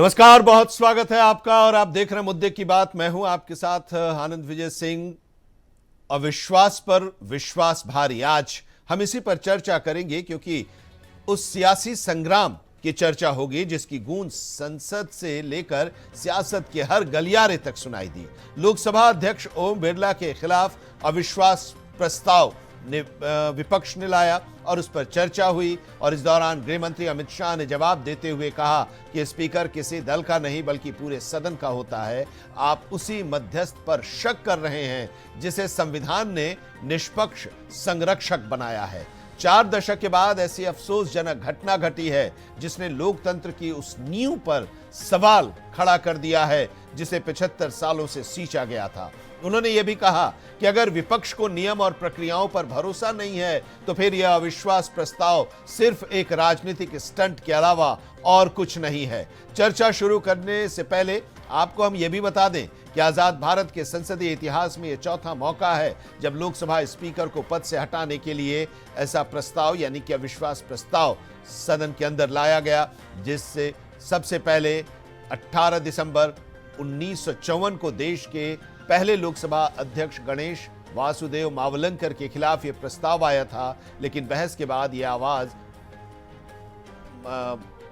नमस्कार, बहुत स्वागत है आपका और आप देख रहे हैं मुद्दे की बात। मैं हूं आपके साथ आनंद विजय सिंह। अविश्वास पर विश्वास भारी, आज हम इसी पर चर्चा करेंगे क्योंकि उस सियासी संग्राम की चर्चा होगी जिसकी गूंज संसद से लेकर सियासत के हर गलियारे तक सुनाई दी। लोकसभा अध्यक्ष ओम बिरला के खिलाफ अविश्वास प्रस्ताव विपक्ष ने लाया और उस पर चर्चा हुई और इस दौरान गृह मंत्री अमित शाह ने जवाब देते हुए कहा कि स्पीकर किसी दल का नहीं बल्कि पूरे सदन का होता है। आप उसी मध्यस्थ पर शक कर रहे हैं जिसे संविधान ने निष्पक्ष संरक्षक बनाया है। 4 दशक के बाद ऐसी अफसोसजनक घटना घटी है जिसने लोकतंत्र की उस नींव पर सवाल खड़ा कर दिया है जिसे 75 सालों से सींचा गया था। उन्होंने यह भी कहा कि अगर विपक्ष को नियम और प्रक्रियाओं पर भरोसा नहीं है तो फिर यह अविश्वास प्रस्ताव सिर्फ एक राजनीतिक स्टंट के अलावा और कुछ नहीं है। चर्चा शुरू करने से पहले आपको हम यह भी बता दें कि आजाद भारत के संसदीय इतिहास में यह चौथा मौका है जब लोकसभा स्पीकर को पद से हटाने के लिए ऐसा प्रस्ताव यानी कि अविश्वास प्रस्ताव सदन के अंदर लाया गया, जिससे सबसे पहले 18 दिसंबर 1954 को देश के पहले लोकसभा अध्यक्ष गणेश वासुदेव मावलंकर के खिलाफ यह प्रस्ताव आया था, लेकिन बहस के बाद यह आवाज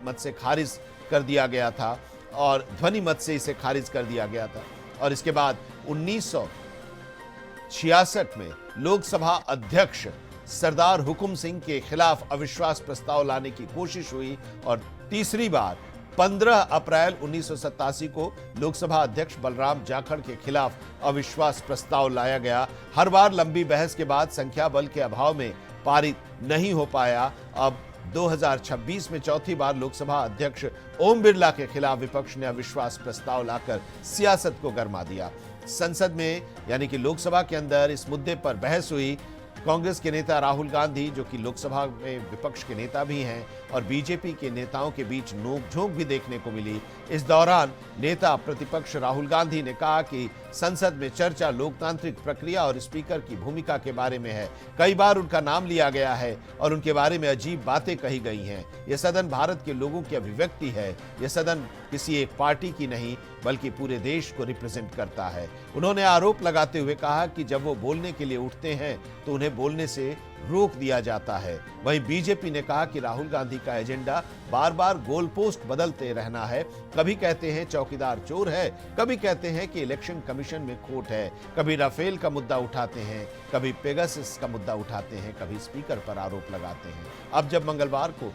मत से खारिज कर दिया गया था और ध्वनि मत से इसे खारिज कर दिया गया था। और इसके बाद 1966 में लोकसभा अध्यक्ष सरदार हुकुम सिंह के खिलाफ अविश्वास प्रस्ताव लाने की कोशिश हुई और तीसरी बार 15 अप्रैल 1987 को लोकसभा अध्यक्ष बलराम जाखड़ के खिलाफ अविश्वास प्रस्ताव लाया गया। हर बार लंबी बहस के बाद संख्या बल के अभाव में पारित नहीं हो पाया। अब 2026 में चौथी बार लोकसभा अध्यक्ष ओम बिरला के खिलाफ विपक्ष ने अविश्वास प्रस्ताव लाकर सियासत को गरमा दिया। संसद में यानी कि लोकसभा के अंदर इस मुद्दे पर बहस हुई। कांग्रेस के नेता राहुल गांधी, जो कि लोकसभा में विपक्ष के नेता भी हैं, और बीजेपी के नेताओं के बीच नोकझोंक भी देखने को मिली। इस दौरान नेता प्रतिपक्ष राहुल गांधी ने कहा कि संसद में चर्चा लोकतांत्रिक प्रक्रिया और स्पीकर की भूमिका के बारे में है। कई बार उनका नाम लिया गया है और उनके बारे में अजीब बातें कही गई हैं। यह सदन भारत के लोगों की अभिव्यक्ति है। यह सदन किसी एक पार्टी की नहीं बल्कि पूरे देश को रिप्रेजेंट करता है। उन्होंने आरोप लगाते हुए कहा कि जब वो बोलने के लिए उठते हैं तो उन्हें बोलने से रोक दिया जाता है। वहीं बीजेपी ने कहा कि राहुल गांधी का एजेंडा बार बार गोल पोस्ट बदलते रहना है। कभी कहते हैं चौकीदार चोर है, कभी कहते हैं कि इलेक्शन कमीशन में खोट है, कभी राफेल का मुद्दा उठाते हैं, कभी पेगासस का मुद्दा उठाते हैं, कभी स्पीकर पर आरोप लगाते हैं। अब जब मंगलवार को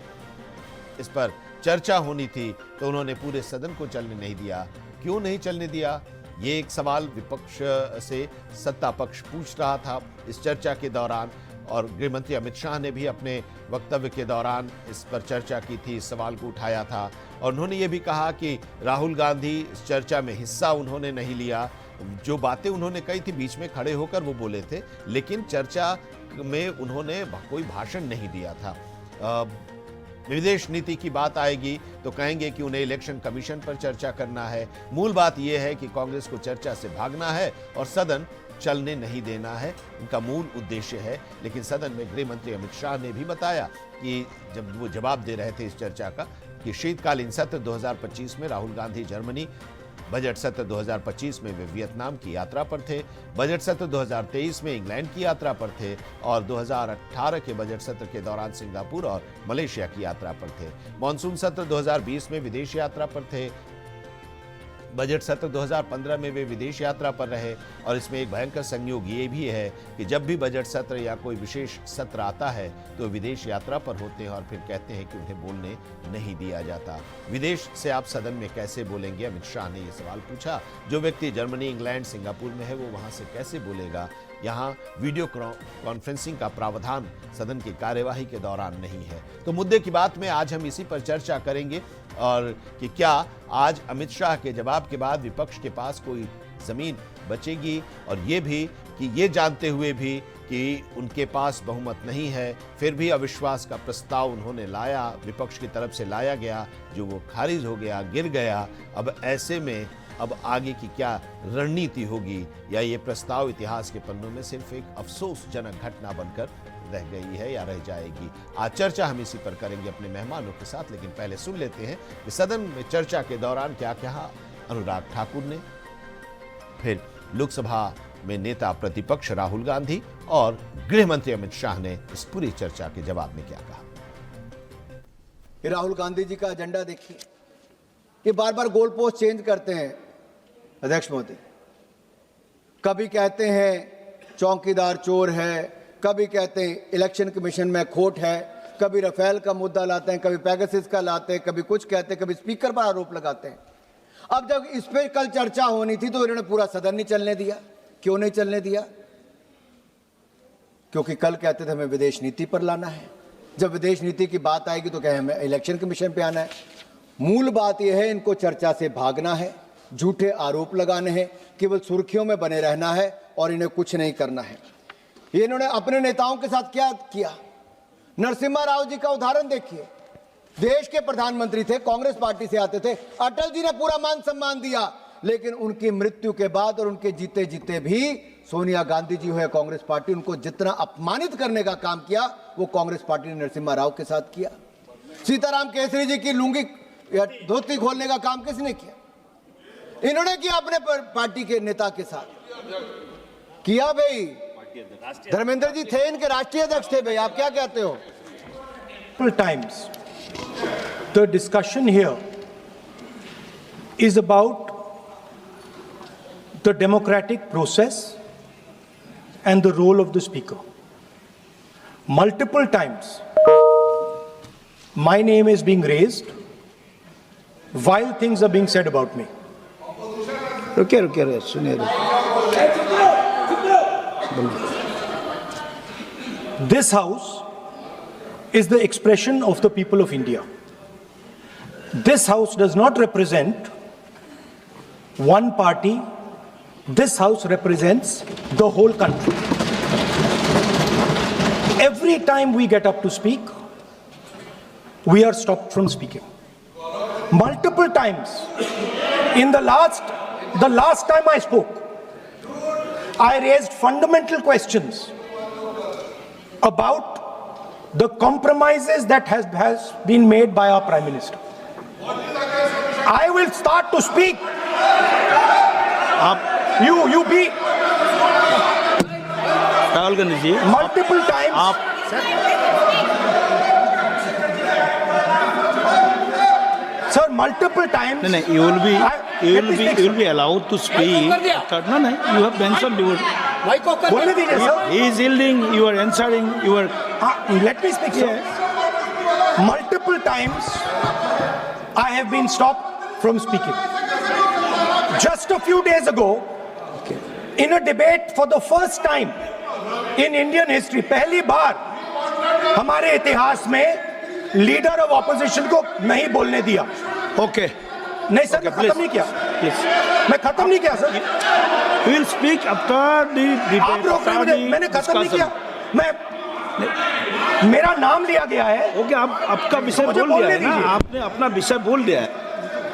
इस पर चर्चा होनी थी तो उन्होंने पूरे सदन को चलने नहीं दिया। क्यों नहीं चलने दिया, ये एक सवाल विपक्ष से सत्ता पक्ष पूछ रहा था इस चर्चा के दौरान। और गृह मंत्री अमित शाह ने भी अपने वक्तव्य के दौरान इस पर चर्चा की थी, इस सवाल को उठाया था। और उन्होंने ये भी कहा कि राहुल गांधी इस चर्चा में हिस्सा उन्होंने नहीं लिया। जो बातें उन्होंने कही थी बीच में खड़े होकर वो बोले थे, लेकिन चर्चा में उन्होंने कोई भाषण नहीं दिया था। विदेश नीति की बात आएगी तो कहेंगे कि उन्हें इलेक्शन कमीशन पर चर्चा करना है। मूल बात यह है कि कांग्रेस को चर्चा से भागना है और सदन चलने नहीं देना है, उनका मूल उद्देश्य है। लेकिन सदन में गृह मंत्री अमित शाह ने भी बताया कि जब वो जवाब दे रहे थे इस चर्चा का कि शीतकालीन सत्र 2025 में राहुल गांधी जर्मनी, बजट सत्र 2025 में वे वियतनाम की यात्रा पर थे, बजट सत्र 2023 में इंग्लैंड की यात्रा पर थे और 2018 के बजट सत्र के दौरान सिंगापुर और मलेशिया की यात्रा पर थे। मॉनसून सत्र 2020 में विदेश यात्रा पर थे। बजट सत्र 2015 में वे विदेश यात्रा पर रहे। और इसमें एक भयंकर संयोग ये भी है कि जब भी बजट सत्र या कोई विशेष सत्र आता है तो विदेश यात्रा पर होते हैं और फिर कहते हैं कि उन्हें बोलने नहीं दिया जाता। विदेश से आप सदन में कैसे बोलेंगे, अमित शाह ने यह सवाल पूछा। जो व्यक्ति जर्मनी, इंग्लैंड, सिंगापुर में है वो वहां से कैसे बोलेगा। यहाँ वीडियो कॉन्फ्रेंसिंग का प्रावधान सदन की कार्यवाही के दौरान नहीं है। तो मुद्दे की बात में आज हम इसी पर चर्चा करेंगे और कि क्या आज अमित शाह के जवाब के बाद विपक्ष के पास कोई जमीन बचेगी, और ये भी कि ये जानते हुए भी कि उनके पास बहुमत नहीं है, फिर भी अविश्वास का प्रस्ताव उन्होंने लाया, विपक्ष की तरफ से लाया गया, जो वो खारिज हो गया, गिर गया। अब ऐसे में अब आगे की क्या रणनीति होगी, या ये प्रस्ताव इतिहास के पन्नों में सिर्फ एक अफसोसजनक घटना बनकर रह गई है या रह जाएगी। आज चर्चा हम इसी पर करेंगे अपने मेहमानों के साथ, लेकिन पहले सुन लेते हैं कि सदन में चर्चा के दौरान क्या कहा अनुराग ठाकुर ने, फिर लोकसभा में नेता प्रतिपक्ष राहुल गांधी और गृह मंत्री अमित शाह ने इस पूरी चर्चा के जवाब में क्या कहा। राहुल गांधी जी का एजेंडा देखिए, ये बार बार गोल पोस्ट चेंज करते हैं अध्यक्ष महोदय। कभी कहते हैं चौकीदार चोर है, कभी कहते हैं इलेक्शन कमीशन में खोट है, कभी राफेल का मुद्दा लाते हैं, कभी पेगासस का लाते हैं, कभी कुछ कहते हैं, कभी स्पीकर पर आरोप लगाते हैं। अब जब इस पे कल चर्चा होनी थी तो इन्होंने पूरा सदन नहीं चलने दिया। क्यों नहीं चलने दिया? क्योंकि कल कहते थे हमें विदेश नीति पर लाना है, जब विदेश नीति की बात आएगी तो कहे हमें इलेक्शन कमीशन पे आना है। मूल बात यह है, इनको चर्चा से भागना है, झूठे आरोप लगाने हैं, केवल सुर्खियों में बने रहना है और इन्हें कुछ नहीं करना है। ये इन्होंने अपने नेताओं के साथ क्या किया? नरसिम्हा राव जी का उदाहरण देखिए। देश के प्रधानमंत्री थे, कांग्रेस पार्टी से आते थे, अटल जी ने पूरा मान सम्मान दिया, लेकिन उनकी मृत्यु के बाद और उनके जीते जीते भी सोनिया गांधी जी हो या कांग्रेस पार्टी, उनको जितना अपमानित करने का काम किया वो कांग्रेस पार्टी ने नरसिम्हा राव के साथ किया। सीताराम केसरी जी की लुंगी या धोती खोलने का काम किसने किया? इन्होंने किया अपने पार्टी के नेता के साथ किया। भाई धर्मेंद्र जी थे इनके राष्ट्रीय अध्यक्ष थे। भाई आप क्या कहते हो? Times the discussion here is about the democratic process and the role of the speaker. Multiple times my name is being raised while things are being said about me. रुकिए सुनिए। This house is the expression of the people of India. This house does not represent one party. This house represents the whole country. Every time we get up to speak, we are stopped from speaking. Multiple times. In the last time I spoke, I raised fundamental questions about the compromises that has been made by our Prime Minister. I will start to speak. You be Rahul Gandhi ji multiple times. Sir, multiple times. No, you will be allowed to speak. No, you have mentioned your. बोलने दीजिए sir. He is yielding. You are answering. You are. Let me speak, sir. Multiple times I have been stopped from speaking. Just a few days ago, in a debate for the first time in Indian history, पहली बार हमारे इतिहास में leader of opposition को नहीं बोलने दिया. Okay. नहीं sir, खत्म नहीं किया. मैं खत्म नहीं किया sir. You will speak after the debate. आप रोक रहे मुझे. मैंने खत्म नहीं किया. मेरा नाम लिया गया है. ओके, आप आपका विषय बोल दिया है ना, आपने अपना विषय बोल दिया है.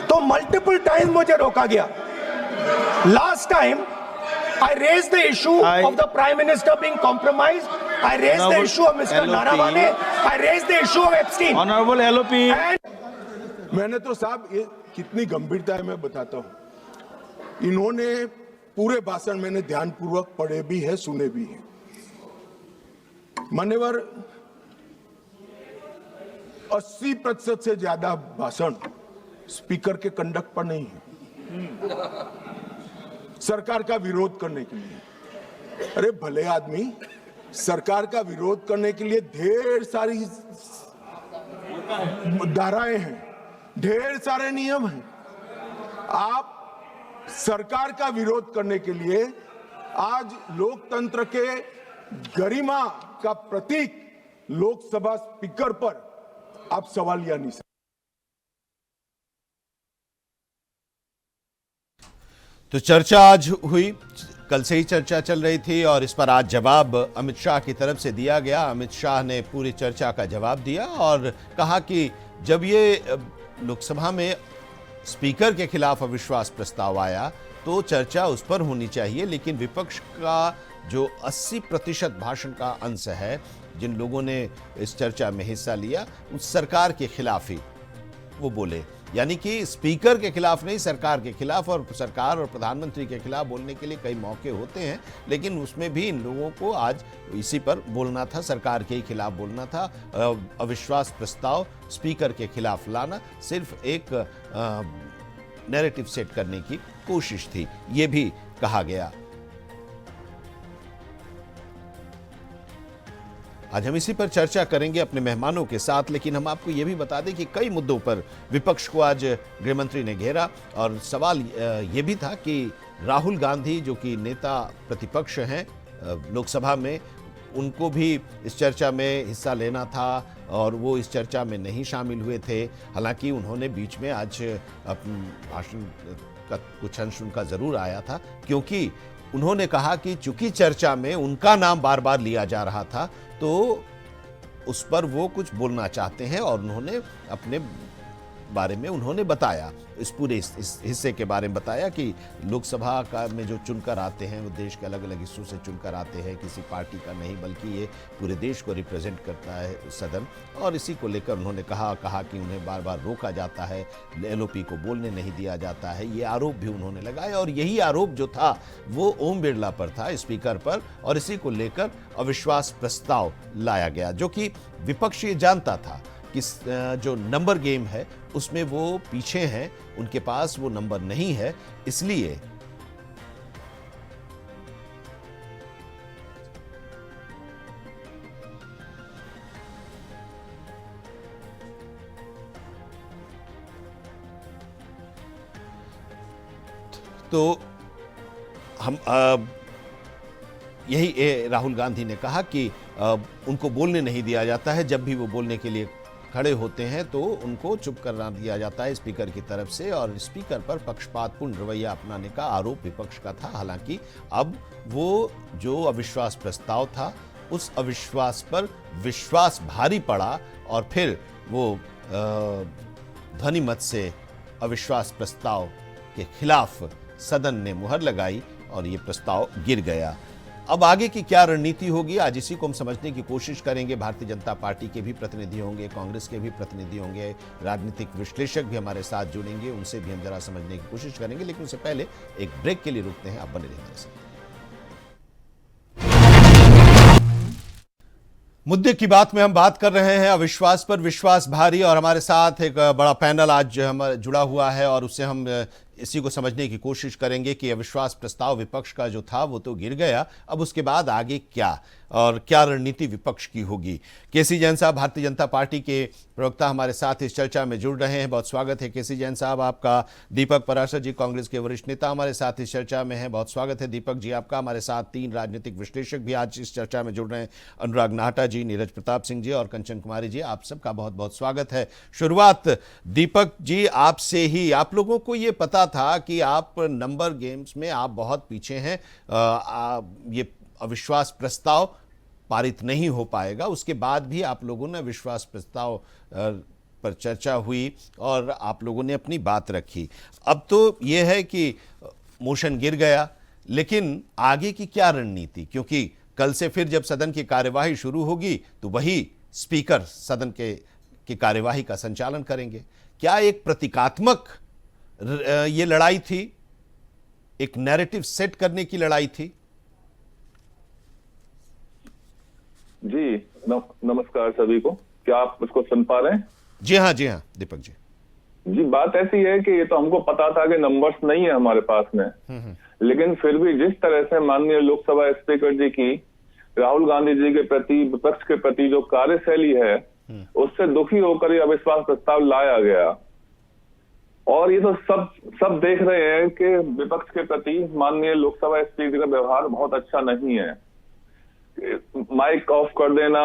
तो मल्टीपल टाइम मुझे रोका गया. Last time I raised the issue of the Prime Minister being compromised. I raised the issue of Mr. Naravane. I raised the issue of Epstein. Honorable LOP. मैंने तो साहब ये कितनी गंभीरता है मैं बताता हूं. इन्होंने पूरे भाषण मैंने ध्यानपूर्वक पढ़े भी है, सुने भी है. मान्यवर 80% से ज्यादा भाषण स्पीकर के कंडक्ट पर नहीं है, सरकार का विरोध करने के लिए. अरे भले आदमी, सरकार का विरोध करने के लिए ढेर सारी धाराएं हैं, ढेर सारे नियम हैं. आप सरकार का विरोध करने के लिए आज लोकतंत्र के गरिमा का प्रतीक लोकसभा स्पीकर पर आप सवाल या नहीं सकते. तो चर्चा आज हुई, कल से ही चर्चा चल रही थी और इस पर आज जवाब अमित शाह की तरफ से दिया गया. अमित शाह ने पूरी चर्चा का जवाब दिया और कहा कि जब ये लोकसभा में स्पीकर के खिलाफ अविश्वास प्रस्ताव आया तो चर्चा उस पर होनी चाहिए, लेकिन विपक्ष का जो 80% भाषण का अंश है जिन लोगों ने इस चर्चा में हिस्सा लिया उस सरकार के खिलाफ ही वो बोले, यानी कि स्पीकर के खिलाफ नहीं, सरकार के खिलाफ। और सरकार और प्रधानमंत्री के खिलाफ बोलने के लिए कई मौके होते हैं, लेकिन उसमें भी इन लोगों को आज इसी पर बोलना था, सरकार के ही खिलाफ बोलना था। अविश्वास प्रस्ताव स्पीकर के खिलाफ लाना सिर्फ एक नैरेटिव सेट करने की कोशिश थी, ये भी कहा गया। आज हम इसी पर चर्चा करेंगे अपने मेहमानों के साथ, लेकिन हम आपको यह भी बता दें कि कई मुद्दों पर विपक्ष को आज गृहमंत्री ने घेरा और सवाल यह भी था कि राहुल गांधी जो कि नेता प्रतिपक्ष हैं लोकसभा में, उनको भी इस चर्चा में हिस्सा लेना था और वो इस चर्चा में नहीं शामिल हुए थे। हालांकि उन्होंने बीच में आज अपने भाषण का कुछ अंश उनका जरूर आया था, क्योंकि उन्होंने कहा कि चूंकि चर्चा में उनका नाम बार बार लिया जा रहा था तो उस पर वो कुछ बोलना चाहते हैं और उन्होंने अपने बारे में उन्होंने बताया, इस पूरे इस हिस्से के बारे में बताया कि लोकसभा का में जो चुनकर आते हैं वो देश के अलग अलग हिस्सों से चुनकर आते हैं, किसी पार्टी का नहीं बल्कि ये पूरे देश को रिप्रेजेंट करता है सदन। और इसी को लेकर उन्होंने कहा कि उन्हें बार बार रोका जाता है, एलओपी को बोलने नहीं दिया जाता है, ये आरोप भी उन्होंने लगाए। और यही आरोप जो था वो ओम बिरला पर था, स्पीकर पर, और इसी को लेकर अविश्वास प्रस्ताव लाया गया, जो कि विपक्ष ये जानता था कि जो नंबर गेम है उसमें वो पीछे हैं, उनके पास वो नंबर नहीं है, इसलिए तो हम यही राहुल गांधी ने कहा कि उनको बोलने नहीं दिया जाता है, जब भी वो बोलने के लिए खड़े होते हैं तो उनको चुप करना दिया जाता है स्पीकर की तरफ से, और स्पीकर पर पक्षपातपूर्ण रवैया अपनाने का आरोप विपक्ष का था। हालांकि अब वो जो अविश्वास प्रस्ताव था उस अविश्वास पर विश्वास भारी पड़ा और फिर वो ध्वनि मत से अविश्वास प्रस्ताव के खिलाफ सदन ने मुहर लगाई और ये प्रस्ताव गिर गया। अब आगे की क्या रणनीति होगी, आज इसी को हम समझने की कोशिश करेंगे। भारतीय जनता पार्टी के भी प्रतिनिधि होंगे, कांग्रेस के भी प्रतिनिधि होंगे, राजनीतिक विश्लेषक भी हमारे साथ जुड़ेंगे, उनसे भी हम जरा समझने की कोशिश करेंगे। लेकिन उससे पहले एक ब्रेक के लिए रुकते हैं, आप बने रहिए हमारे साथ। मुद्दे की बात में हम बात कर रहे हैं अविश्वास पर विश्वास भारी, और हमारे साथ एक बड़ा पैनल आज हमारा जुड़ा हुआ है और उससे हम इसी को समझने की कोशिश करेंगे कि अविश्वास प्रस्ताव विपक्ष का जो था वो तो गिर गया, अब उसके बाद आगे क्या और क्या रणनीति विपक्ष की होगी। केसी जैन साहब भारतीय जनता पार्टी के प्रवक्ता हमारे साथ इस चर्चा में जुड़ रहे हैं, बहुत स्वागत है केसी जैन साहब आपका। दीपक पराशर जी कांग्रेस के वरिष्ठ नेता हमारे साथ इस चर्चा में हैं, बहुत स्वागत है दीपक जी आपका। हमारे साथ तीन राजनीतिक विश्लेषक भी आज इस चर्चा में जुड़ रहे हैं, अनुराग नाहटा जी, नीरज प्रताप सिंह जी और कंचन कुमारी जी, आप सबका बहुत बहुत स्वागत है। शुरुआत दीपक जी आपसे ही, आप लोगों को ये पता था कि आप नंबर गेम्स में आप बहुत पीछे हैं, ये अविश्वास प्रस्ताव पारित नहीं हो पाएगा, उसके बाद भी आप लोगों ने विश्वास प्रस्ताव पर चर्चा हुई और आप लोगों ने अपनी बात रखी। अब तो ये है कि मोशन गिर गया, लेकिन आगे की क्या रणनीति, क्योंकि कल से फिर जब सदन की कार्यवाही शुरू होगी तो वही स्पीकर सदन की कार्यवाही का संचालन करेंगे। क्या एक प्रतीकात्मक ये लड़ाई थी, एक नैरेटिव सेट करने की लड़ाई थी? जी नमस्कार सभी को, क्या आप उसको सुन पा रहे हैं? जी हाँ दीपक जी। जी बात ऐसी है कि ये तो हमको पता था कि नंबर्स नहीं है हमारे पास में, लेकिन फिर भी जिस तरह से माननीय लोकसभा स्पीकर जी की राहुल गांधी जी के प्रति, विपक्ष के प्रति जो कार्यशैली है, उससे दुखी होकर ये अविश्वास प्रस्ताव लाया गया। और ये तो सब देख रहे हैं कि विपक्ष के प्रति माननीय लोकसभा स्पीकर का व्यवहार बहुत अच्छा नहीं है। माइक ऑफ कर देना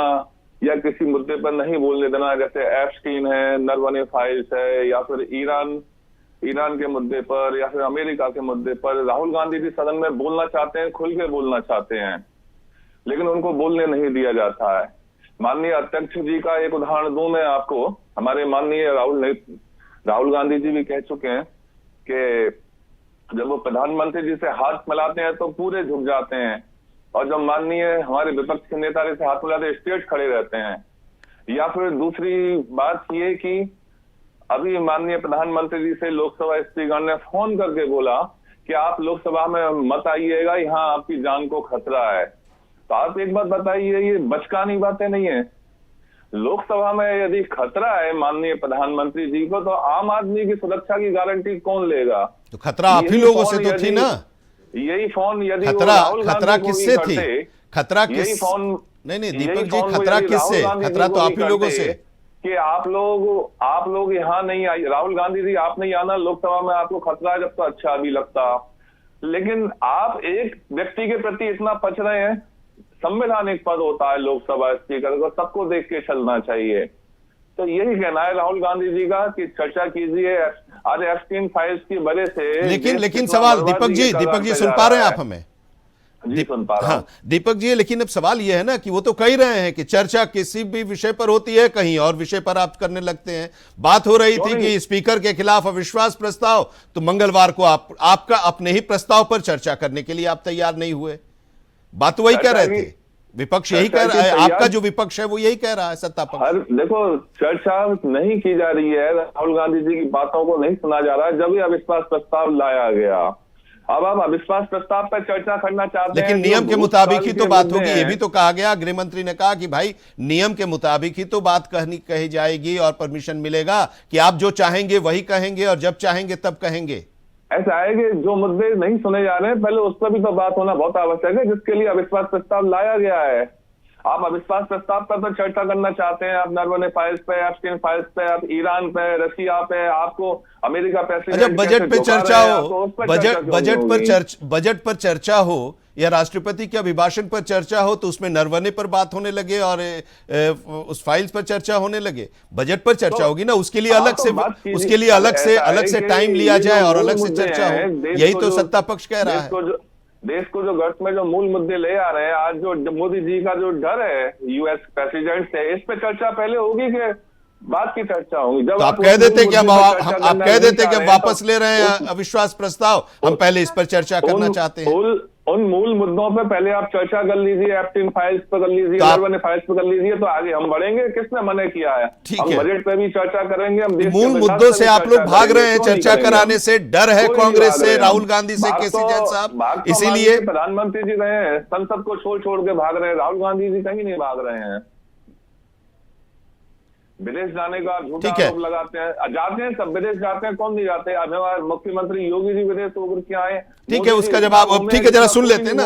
या किसी मुद्दे पर नहीं बोलने देना, जैसे एप्स्टीन है, नरवने फाइल्स है, या फिर ईरान के मुद्दे पर या फिर अमेरिका के मुद्दे पर राहुल गांधी जी सदन में बोलना चाहते हैं, खुल के बोलना चाहते हैं, लेकिन उनको बोलने नहीं दिया जाता है। माननीय अध्यक्ष जी का एक उदाहरण दूं मैं आपको, हमारे माननीय राहुल गांधी जी भी कह चुके हैं कि जब वो प्रधानमंत्री जी से हाथ मिलाते हैं तो पूरे झुक जाते हैं, और जब माननीय हमारे विपक्ष के नेता से हाथ मिलाते स्टेट खड़े रहते हैं। या फिर दूसरी बात ये कि अभी माननीय प्रधानमंत्री जी से लोकसभा स्पीकर ने फोन करके बोला कि आप लोकसभा में मत आइएगा, यहाँ आपकी जान को खतरा है। तो आप एक बात बताइए, ये बचकानी बातें नहीं है। लोकसभा में यदि खतरा है माननीय प्रधानमंत्री जी को, तो आम आदमी की सुरक्षा की गारंटी कौन लेगा? तो खतरा आप ही लोगों से तो थी ना। यही फोन यदि खतरा किससे थी? खतरा किस फोन? नहीं दीपक जी, खतरा किससे? खतरा तो आप ही लोगों से कि आप लोग यहाँ नहीं आए। राहुल गांधी जी आप नहीं आना लोकसभा में, आपको खतरा है, जब तो अच्छा भी लगता। लेकिन आप एक व्यक्ति के प्रति इतना पच रहे हैं। संवैधानिक पद होता है लोकसभा स्पीकर को, सबको देख के चलना चाहिए। तो यही कहना है राहुल गांधी जी का कि चर्चा कीजिए। आज एप्स्टीन फाइल्स की वजह से लेकिन सवाल दीपक जी सुन पा रहे हैं आप हमें? जी सुन पा रहा हूं। हाँ दीपक जी, लेकिन अब सवाल यह है ना कि वो तो कह रहे हैं कि चर्चा किसी भी विषय पर होती है, कहीं और विषय पर आप करने लगते हैं। बात हो रही थी कि स्पीकर के खिलाफ अविश्वास प्रस्ताव, तो मंगलवार को आपका अपने ही प्रस्ताव पर चर्चा करने के लिए आप तैयार नहीं हुए। बात वही कह रहे थे, विपक्ष यही कह रहा है, आपका जो विपक्ष है वो यही कह रहा है, सत्ता पक्ष। देखो चर्चा नहीं की जा रही है, राहुल गांधी जी की बातों को नहीं सुना जा रहा है। जब भी अविश्वास प्रस्ताव लाया गया, अब आप अविश्वास प्रस्ताव पर चर्चा करना चाहते हैं, लेकिन नियम के मुताबिक ही तो बात होगी। ये भी तो कहा गया, गृह मंत्री ने कहा कि भाई नियम के मुताबिक ही तो बात कही जाएगी और परमिशन मिलेगा कि आप जो चाहेंगे वही कहेंगे और जब चाहेंगे तब कहेंगे। ऐसा है कि जो मुद्दे नहीं सुने जा रहे हैं पहले उस पर भी तो बात होना बहुत आवश्यक है, जिसके लिए अविश्वास प्रस्ताव लाया गया है। आप अविश्वास प्रस्ताव पर तो चर्चा करना चाहते हैं, आप नरवणे फाइल्स पे, एप्स्टीन फाइल्स पे, आप ईरान पे, रशिया पे, आपको अमेरिका प्रेसिडेंट बजट पे चर्चा हो, बजट पर चर्चा हो या राष्ट्रपति के अभिभाषण पर चर्चा हो, तो उसमें नरवणे पर बात होने लगे और उस फाइल्स पर चर्चा होने लगे। बजट पर चर्चा होगी ना, उसके लिए अलग से टाइम लिया जाए और अलग से चर्चा हो। यही तो सत्ता पक्ष कह रहा है। देश को जो गर्त में जो मूल मुद्दे ले आ रहे हैं, आज जो मोदी जी का जो डर है यूएस प्रेसिडेंट से, इस पे चर्चा पहले होगी कि बाद की चर्चा होगी? जब तो आप कह देते कि आप कह देते कि हम वापस ले रहे हैं अविश्वास प्रस्ताव, हम पहले इस पर चर्चा करना चाहते हैं। उन मूल मुद्दों पे पहले आप चर्चा कर लीजिए, एप्स्टीन फाइल्स पर कर लीजिए, नरवणे फाइल्स पर कर लीजिए, तो आगे हम बढ़ेंगे। किसने मना किया है? हम बजट पे भी चर्चा करेंगे। हम मूल मुद्दों से आप लोग भाग रहे हैं, चर्चा कराने से डर है कांग्रेस से, राहुल गांधी से, केसी जैन साहब, इसीलिए प्रधानमंत्री जी रहे हैं, संसद को छोड़ के भाग रहे हैं। राहुल गांधी जी कहीं नहीं भाग रहे हैं। विदेश जाने का झूठा आरोप लगाते हैं, जाते हैं सब विदेश जाते हैं, कौन नहीं जाते? अब हमारे मुख्यमंत्री योगी जी विदेश होकर के आए। ठीक है, उसका जवाब ठीक है, जरा सुन लेते हैं ना।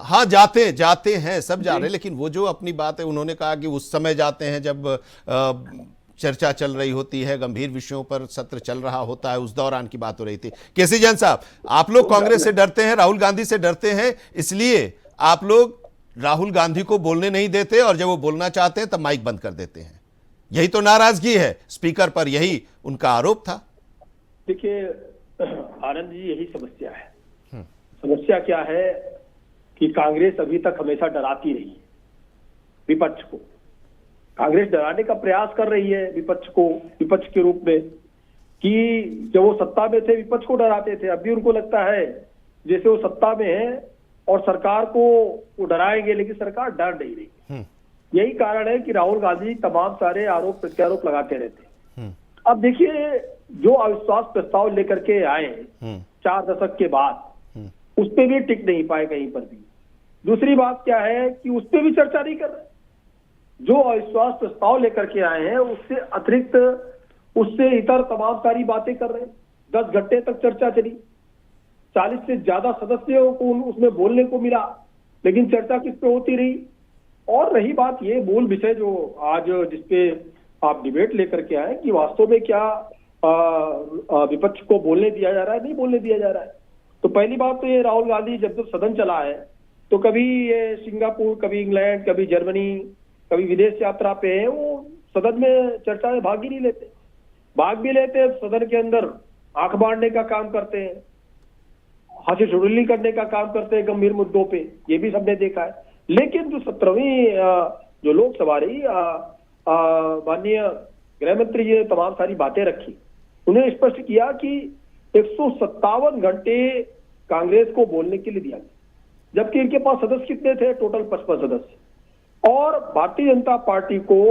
हाँ जाते हैं, सब जा रहे हैं, लेकिन वो जो अपनी बात है, उन्होंने कहा कि उस समय जाते हैं जब चर्चा चल रही होती है, गंभीर विषयों पर सत्र चल रहा होता है, उस दौरान की बात हो रही थी। केसी जैन साहब, आप लोग कांग्रेस से डरते हैं, राहुल गांधी से डरते हैं, इसलिए आप लोग राहुल गांधी को बोलने नहीं देते और जब वो बोलना चाहते हैं तब माइक बंद कर देते हैं। यही तो नाराजगी है स्पीकर पर, यही उनका आरोप था। देखिए आनंद जी, यही समस्या है। समस्या क्या है कि कांग्रेस अभी तक हमेशा डराती रही है विपक्ष को। कांग्रेस डराने का प्रयास कर रही है विपक्ष को, विपक्ष के रूप में, कि जब वो सत्ता में थे विपक्ष को डराते थे, अभी उनको लगता है जैसे वो सत्ता में है और सरकार को वो डराएंगे, लेकिन सरकार डर नहीं रही। यही कारण है कि राहुल गांधी तमाम सारे आरोप प्रत्यारोप लगाते रहते हैं। अब देखिए, जो अविश्वास प्रस्ताव लेकर के आए 4 दशक के बाद, उस पर भी टिक नहीं पाए कहीं पर भी। दूसरी बात क्या है कि उस पर भी चर्चा नहीं कर रहे। जो अविश्वास प्रस्ताव लेकर के आए हैं उससे अतिरिक्त, उससे इतर तमाम सारी बातें कर रहे हैं। 10 घंटे तक चर्चा चली, 40 से ज्यादा सदस्यों को उसमें बोलने को मिला, लेकिन चर्चा किस पे होती रही। और रही बात ये मूल विषय जो आज जिसपे आप डिबेट लेकर के आए कि वास्तव में क्या विपक्ष को बोलने दिया जा रहा है, नहीं बोलने दिया जा रहा है। तो पहली बात तो ये, राहुल गांधी जब सदन चला है तो कभी ये सिंगापुर, कभी इंग्लैंड, कभी जर्मनी, कभी विदेश यात्रा पे है, वो सदन में चर्चा में भाग ही नहीं लेते। भाग भी लेते सदन के अंदर आंख बांधने का काम करते हैं, हंसी ठिठोली करने का काम करते हैं गंभीर मुद्दों पे, ये भी सबने देखा है। लेकिन जो 17वीं जो लोकसभा रही, माननीय गृह मंत्री जी ने तमाम सारी बातें रखी। उन्हें स्पष्ट किया कि 157 घंटे कांग्रेस को बोलने के लिए दिया गया। जबकि इनके पास सदस्य कितने थे? टोटल 55 सदस्य। और भारतीय जनता पार्टी को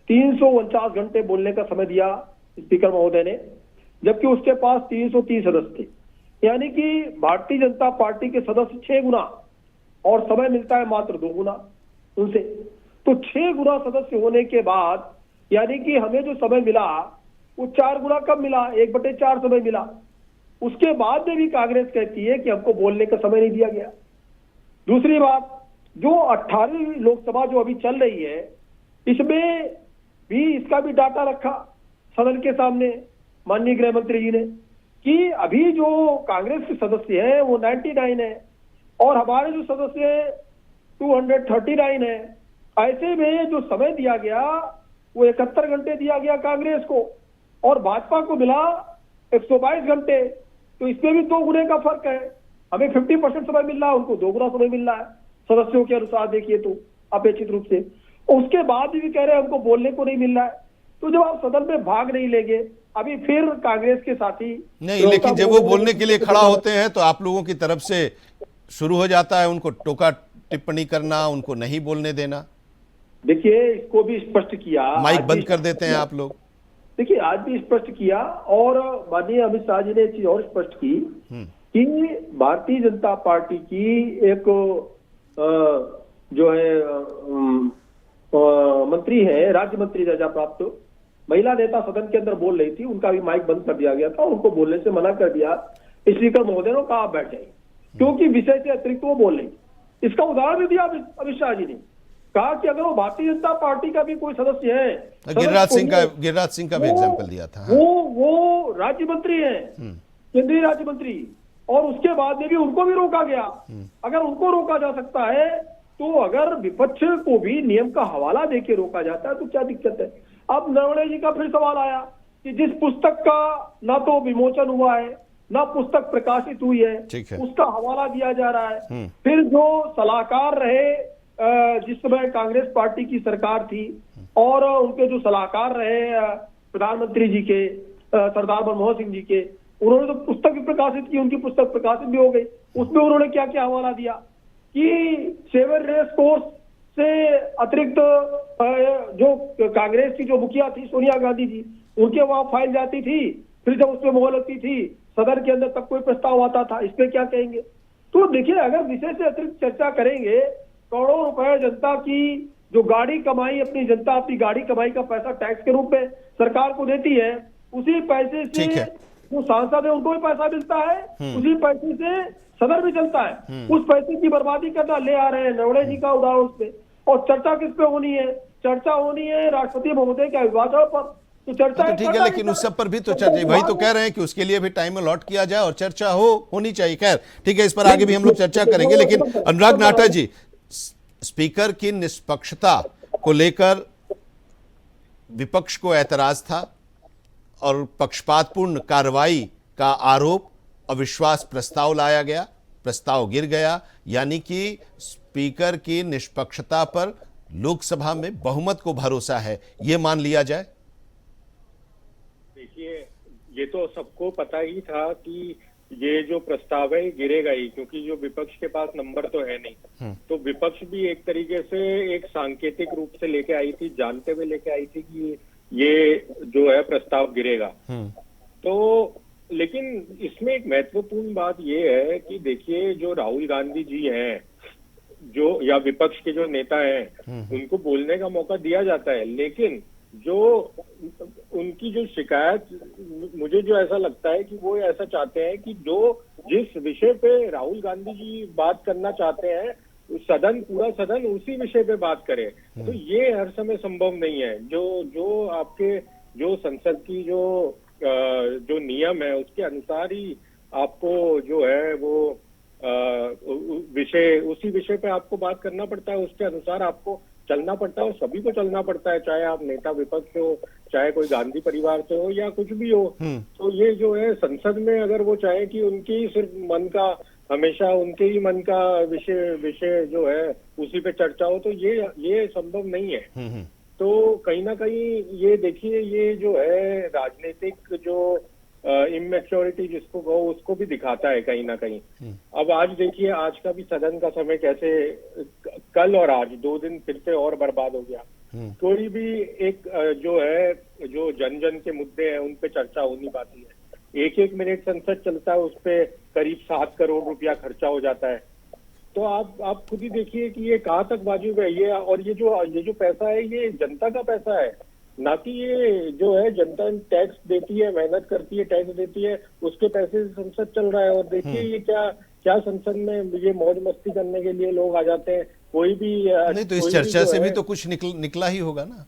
349 घंटे बोलने का समय दिया स्पीकर महोदय ने, जबकि उसके पास 330 सदस्य थे। यानी कि भारतीय जनता पार्टी के सदस्य 6 गुना और समय मिलता है मात्र 2 गुना उनसे। तो 6 गुना सदस्य होने के बाद यानी कि हमें जो समय मिला वो 4 गुना कम मिला, 1/4 समय मिला। उसके बाद में भी कांग्रेस कहती है कि हमको बोलने का समय नहीं दिया गया। दूसरी बात, जो 18वीं लोकसभा जो अभी चल रही है, इसमें भी इसका भी डाटा रखा सदन के सामने माननीय गृह मंत्री जी ने कि अभी जो कांग्रेस के सदस्य हैं वो 99 है और हमारे जो सदस्य हैं 239 है। ऐसे में जो समय दिया गया वो 71 घंटे दिया गया कांग्रेस को और भाजपा को मिला 122 घंटे। तो इसमें भी 2 गुने का फर्क है। हमें 50% समय मिल रहा है, उनको 2 गुना समय मिल रहा है सदस्यों के अनुसार, देखिए तो अपेक्षित रूप से। उसके बाद भी कह रहे हैं हमको बोलने को नहीं मिल रहा है। तो जब आप सदन में भाग नहीं लेंगे, अभी फिर कांग्रेस के साथी नहीं, लेकिन जब वो बोलने के लिए खड़ा होते हैं तो आप लोगों की तरफ से शुरू हो जाता है उनको टोका टिप्पणी करना, उनको नहीं बोलने देना। देखिए इसको भी स्पष्ट किया, माइक बंद कर देते हैं आप लोग। देखिए आज भी स्पष्ट किया और माननीय अमित शाह जी ने एक चीज और स्पष्ट की कि भारतीय जनता पार्टी की एक जो है मंत्री है, राज्य मंत्री दर्जा प्राप्त महिला नेता सदन के अंदर बोल रही थी, उनका भी माइक बंद कर दिया गया था, उनको बोलने से मना कर दिया। स्पीकर महोदय ने कहा आप बैठ जाइए, क्योंकि विषय से अतिरिक्त वो बोल रही। इसका उदाहरण भी दिया अमित शाह जी ने, कहा कि अगर वो भारतीय जनता पार्टी का भी कोई सदस्य है, गिरिराज सिंह का भी एग्जांपल दिया था। वो राज्य मंत्री है, केंद्रीय राज्य मंत्री, और उसके बाद में भी उनको भी रोका गया। अगर उनको रोका जा सकता है तो अगर विपक्ष को भी नियम का हवाला देके रोका जाता है तो क्या दिक्कत है? अब नरवणे जी का फिर सवाल आया कि जिस पुस्तक का ना तो विमोचन हुआ है ना पुस्तक प्रकाशित हुई है, उसका हवाला दिया जा रहा है। फिर जो सलाहकार रहे जिस समय कांग्रेस पार्टी की सरकार थी और उनके जो सलाहकार रहे प्रधानमंत्री जी के, सरदार मनमोहन सिंह जी के, उन्होंने तो पुस्तक भी प्रकाशित की, उनकी पुस्तक प्रकाशित भी हो गई। उसमें उन्होंने क्या क्या हवाला दिया कि 7 रेस कोर्स से अतिरिक्त जो कांग्रेस की जो मुखिया थी सोनिया गांधी जी, उनके वहां फाइल जाती थी, फिर जब उसमें मोहर लगती थी सदन के अंदर तब कोई प्रस्ताव आता था, इस पे क्या कहेंगे? तो देखिए अगर विषय से अतिरिक्त चर्चा करेंगे, करोड़ों रुपए जनता की जो गाड़ी कमाई, अपनी जनता अपनी गाड़ी कमाई का पैसा टैक्स के रूप में सरकार को देती है, उसी पैसे से जो सांसद है उनको भी पैसा मिलता है, उसी पैसे से सदन भी चलता है। उस पैसे की बर्बादी करना ले आ रहे हैं नरवणे जी का उदाहरण पे। और चर्चा किस पे होनी है? चर्चा होनी है राष्ट्रपति महोदय के अभिभाषण पर। तो चर्चा तो ठीक है, लेकिन उस सब पर भी तो चर्चा, वही तो कह रहे हैं कि उसके लिए भी टाइम अलॉट किया जाए और चर्चा होनी चाहिए। खैर ठीक है, इस पर आगे भी हम लोग चर्चा करेंगे। लेकिन अनुराग नाटा जी, स्पीकर की निष्पक्षता को लेकर विपक्ष को ऐतराज था और पक्षपातपूर्ण कार्रवाई का आरोप, अविश्वास प्रस्ताव लाया गया, प्रस्ताव गिर गया, यानी कि स्पीकर की निष्पक्षता पर लोकसभा में बहुमत को भरोसा है, यह मान लिया जाए? देखिए ये तो सबको पता ही था कि ये जो प्रस्ताव है गिरेगा ही, क्योंकि जो विपक्ष के पास नंबर तो है नहीं। तो विपक्ष भी एक तरीके से एक सांकेतिक रूप से लेके आई थी, जानते हुए लेके आई थी कि ये जो है प्रस्ताव गिरेगा। तो लेकिन इसमें एक महत्वपूर्ण बात ये है कि देखिए जो राहुल गांधी जी हैं, जो या विपक्ष के जो नेता हैं, उनको बोलने का मौका दिया जाता है, लेकिन जो उनकी जो शिकायत, मुझे जो ऐसा लगता है कि वो ऐसा चाहते हैं कि जो जिस विषय पे राहुल गांधी जी बात करना चाहते हैं, सदन, पूरा सदन उसी विषय पे बात करे। तो ये हर समय संभव नहीं है। जो आपके जो संसद की जो नियम है उसके अनुसार ही आपको जो है वो विषय, उसी विषय पे आपको बात करना पड़ता है, उसके अनुसार आपको चलना पड़ता है और सभी को चलना पड़ता है, चाहे आप नेता विपक्ष हो, चाहे कोई गांधी परिवार से हो या कुछ भी हो। तो ये जो है संसद में अगर वो चाहे कि उनकी सिर्फ मन का, हमेशा उनके ही मन का विषय जो है उसी पे चर्चा हो, तो ये संभव नहीं है। तो कहीं ना कहीं ये देखिए, ये जो है राजनीतिक जो इमेच्योरिटी जिसको कहो उसको भी दिखाता है कहीं ना कहीं। अब आज देखिए, आज का भी सदन का समय कैसे कल और आज 2 दिन फिर से और बर्बाद हो गया। कोई भी एक जो है, जो जन जन के मुद्दे हैं उन पे चर्चा हो नहीं पाती है। 1-1 मिनट संसद चलता है, उस पे करीब 7 करोड़ रुपया खर्चा हो जाता है। तो आप खुद ही देखिए कि ये कहाँ तक वाजिब है ये, और ये जो पैसा है ये जनता का पैसा है, ना कि ये जो है जनता टैक्स देती है, मेहनत करती है, टैक्स देती है, उसके पैसे से संसद चल रहा है। और देखिए ये क्या संसद में ये मौज मस्ती करने के लिए लोग आ जाते हैं। कोई भी नहीं तो इस चर्चा से भी तो कुछ निकला ही होगा ना।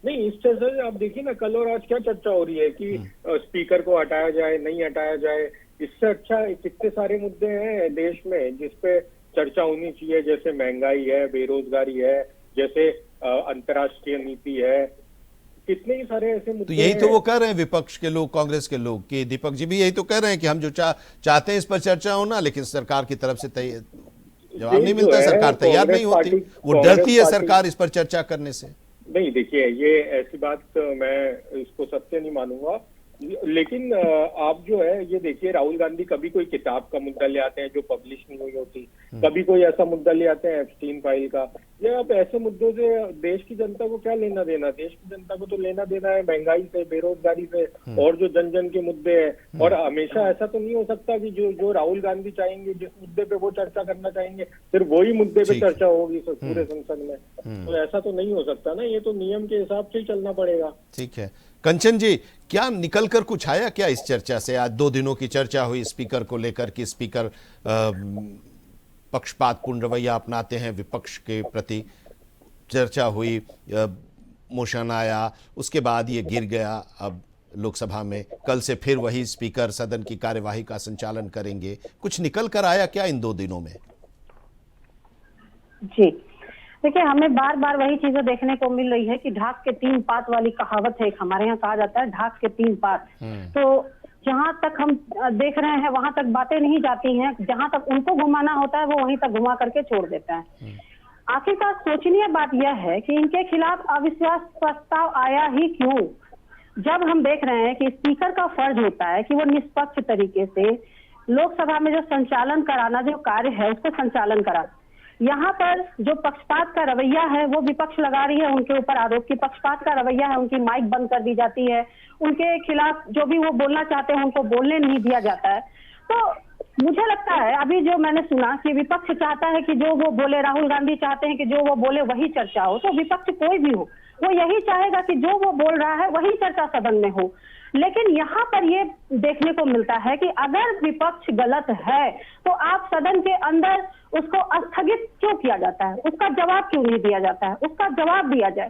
नहीं, इस चर्चा से आप देखिए ना, कल और आज क्या चर्चा हो रही है कि स्पीकर को हटाया जाए, नहीं हटाया जाए। इससे अच्छा कितने सारे मुद्दे हैं देश में जिसपे चर्चा होनी चाहिए, जैसे महंगाई है, बेरोजगारी है, जैसे अंतर्राष्ट्रीय नीति है, कितने ही सारे ऐसे मुद्दे। तो यही तो वो कह रहे हैं विपक्ष के लोग, कांग्रेस के लोग, कि दीपक जी भी यही तो कह रहे हैं कि हम जो चाहते हैं इस पर चर्चा होना, लेकिन सरकार की तरफ से जवाब नहीं मिलता, सरकार तैयार नहीं होती, वो डरती है सरकार इस पर चर्चा करने से। नहीं, देखिए ये ऐसी बात मैं इसको सत्य नहीं मानूंगा, लेकिन आप जो है ये देखिए, राहुल गांधी कभी कोई किताब का मुद्दा ले आते हैं जो पब्लिश नहीं हुई होती, कभी कोई ऐसा मुद्दा ले आते हैं एप्स्टीन फाइल का। ये आप ऐसे मुद्दों से देश की जनता को क्या लेना देना? देश की जनता को तो लेना देना है महंगाई से, बेरोजगारी से, और जो जन जन के मुद्दे हैं। और हमेशा ऐसा तो नहीं हो सकता कि जो राहुल गांधी चाहेंगे, जिस मुद्दे पे वो चर्चा करना चाहेंगे, सिर्फ वही मुद्दे पे चर्चा होगी पूरे संसद में। तो ऐसा तो नहीं हो सकता ना, ये तो नियम के हिसाब से ही चलना पड़ेगा। ठीक है कंचन जी, क्या निकल कर कुछ आया क्या इस चर्चा से? आज 2 दिनों की चर्चा हुई स्पीकर को लेकर कि स्पीकर पक्षपातपूर्ण रवैया अपनाते हैं विपक्ष के प्रति, चर्चा हुई, मोशन आया, उसके बाद ये गिर गया। अब लोकसभा में कल से फिर वही स्पीकर सदन की कार्यवाही का संचालन करेंगे। कुछ निकल कर आया क्या इन 2 दिनों में? जी देखिए, हमें बार बार वही चीजें देखने को मिल रही है कि ढाक के 3 पात वाली कहावत है, हमारे यहाँ कहा जाता है ढाक के 3 पात। तो जहां तक हम देख रहे हैं वहां तक बातें नहीं जाती हैं, जहां तक उनको घुमाना होता है वो वहीं तक घुमा करके छोड़ देते हैं। आखिरकार सोचनीय बात यह है कि इनके खिलाफ अविश्वास प्रस्ताव आया ही क्यों, जब हम देख रहे हैं कि स्पीकर का फर्ज होता है कि वो निष्पक्ष तरीके से लोकसभा में जो संचालन कराना, जो कार्य है उसको संचालन करा। यहाँ पर जो पक्षपात का रवैया है वो विपक्ष लगा रही है उनके ऊपर आरोप की पक्षपात का रवैया है, उनकी माइक बंद कर दी जाती है, उनके खिलाफ जो भी वो बोलना चाहते हैं उनको बोलने नहीं दिया जाता है। तो मुझे लगता है अभी जो मैंने सुना कि विपक्ष चाहता है कि जो वो बोले, राहुल गांधी चाहते हैं कि जो वो बोले वही चर्चा हो। तो विपक्ष कोई भी हो वो यही चाहेगा कि जो वो बोल रहा है वही चर्चा सदन में हो। लेकिन यहाँ पर ये देखने को मिलता है कि अगर विपक्ष गलत है तो आप सदन के अंदर उसको स्थगित क्यों किया जाता है, उसका जवाब क्यों नहीं दिया जाता है? उसका जवाब दिया जाए,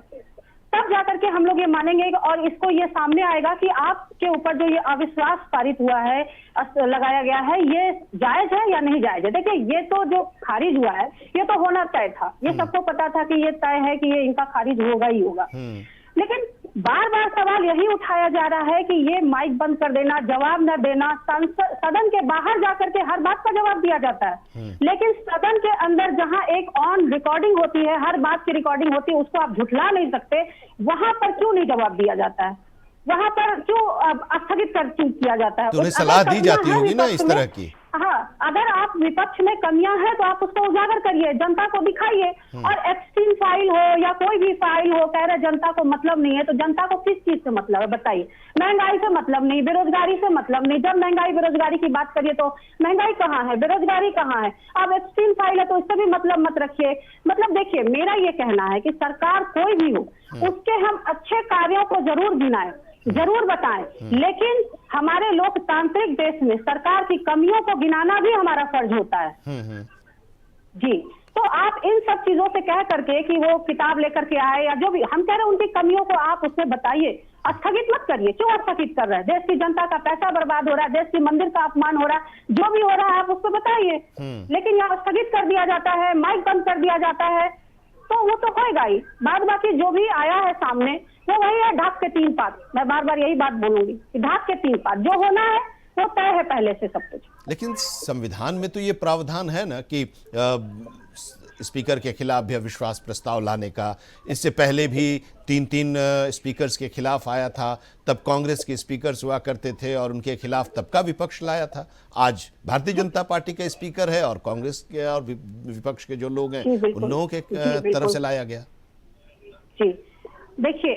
तब जाकर के हम लोग ये मानेंगे और इसको ये सामने आएगा कि आपके ऊपर जो ये अविश्वास पारित हुआ है, लगाया गया है, ये जायज है या नहीं जायज है। देखिए, ये तो जो खारिज हुआ है ये तो होना तय था, ये सबको पता था कि ये तय है कि ये इनका खारिज होगा ही होगा। लेकिन बार बार सवाल यही उठाया जा रहा है कि ये माइक बंद कर देना, जवाब न देना, सदन के बाहर जाकर के हर बात का जवाब दिया जाता है, लेकिन सदन के अंदर जहां एक ऑन रिकॉर्डिंग होती है, हर बात की रिकॉर्डिंग होती है, उसको आप झुठला नहीं सकते। वहां पर क्यों नहीं जवाब दिया जाता है? वहां पर क्यों स्थगित कर किया जाता है? तो उन्हें सलाह दी जाती होगी ना इस तरह की। हाँ, अगर आप विपक्ष में कमियां हैं तो आप उसको उजागर करिए, जनता को दिखाइए। और एप्स्टीन फाइल हो या कोई भी फाइल हो, कह रहे जनता को मतलब नहीं है, तो जनता को किस चीज से मतलब है बताइए? महंगाई से मतलब नहीं, बेरोजगारी से मतलब नहीं। जब महंगाई बेरोजगारी की बात करिए तो महंगाई कहाँ है, बेरोजगारी कहाँ है? अब एप्स्टीन फाइल है तो इससे भी मतलब मत रखिए। मतलब देखिए, मेरा ये कहना है कि सरकार कोई भी हो उसके हम अच्छे कार्यों को जरूर गिनाएं, जरूर बताएं, लेकिन हमारे लोकतांत्रिक देश में सरकार की कमियों को गिनाना भी हमारा फर्ज होता है। जी, तो आप इन सब चीजों से कह करके कि वो किताब लेकर के आए या जो भी हम कह रहे हैं उनकी कमियों को आप उसमें बताइए, स्थगित मत करिए। क्यों स्थगित कर रहे हैं? देश की जनता का पैसा बर्बाद हो रहा है, देश की मंदिर का अपमान हो रहा है, जो भी हो रहा है आप उसको बताइए। लेकिन यहाँ स्थगित कर दिया जाता है, माइक बंद कर दिया जाता है, तो वो तो होएगा ही। बाद बाकी जो भी आया है सामने वो वही है, ढाक के 3 पात। मैं बार बार यही बात बोलूंगी कि ढाक के 3 पात, जो होना है वो तय है पहले से सब कुछ। लेकिन संविधान में तो ये प्रावधान है ना कि स्पीकर के खिलाफ भी अविश्वास प्रस्ताव लाने का। इससे पहले भी 3-3 स्पीकर्स के खिलाफ आया था, तब कांग्रेस के स्पीकर्स हुआ करते थे और उनके खिलाफ तब का विपक्ष लाया था। आज भारतीय जनता पार्टी का स्पीकर है और कांग्रेस के और विपक्ष के जो लोग हैं उन लोगों के तरफ से लाया गया। जी देखिए,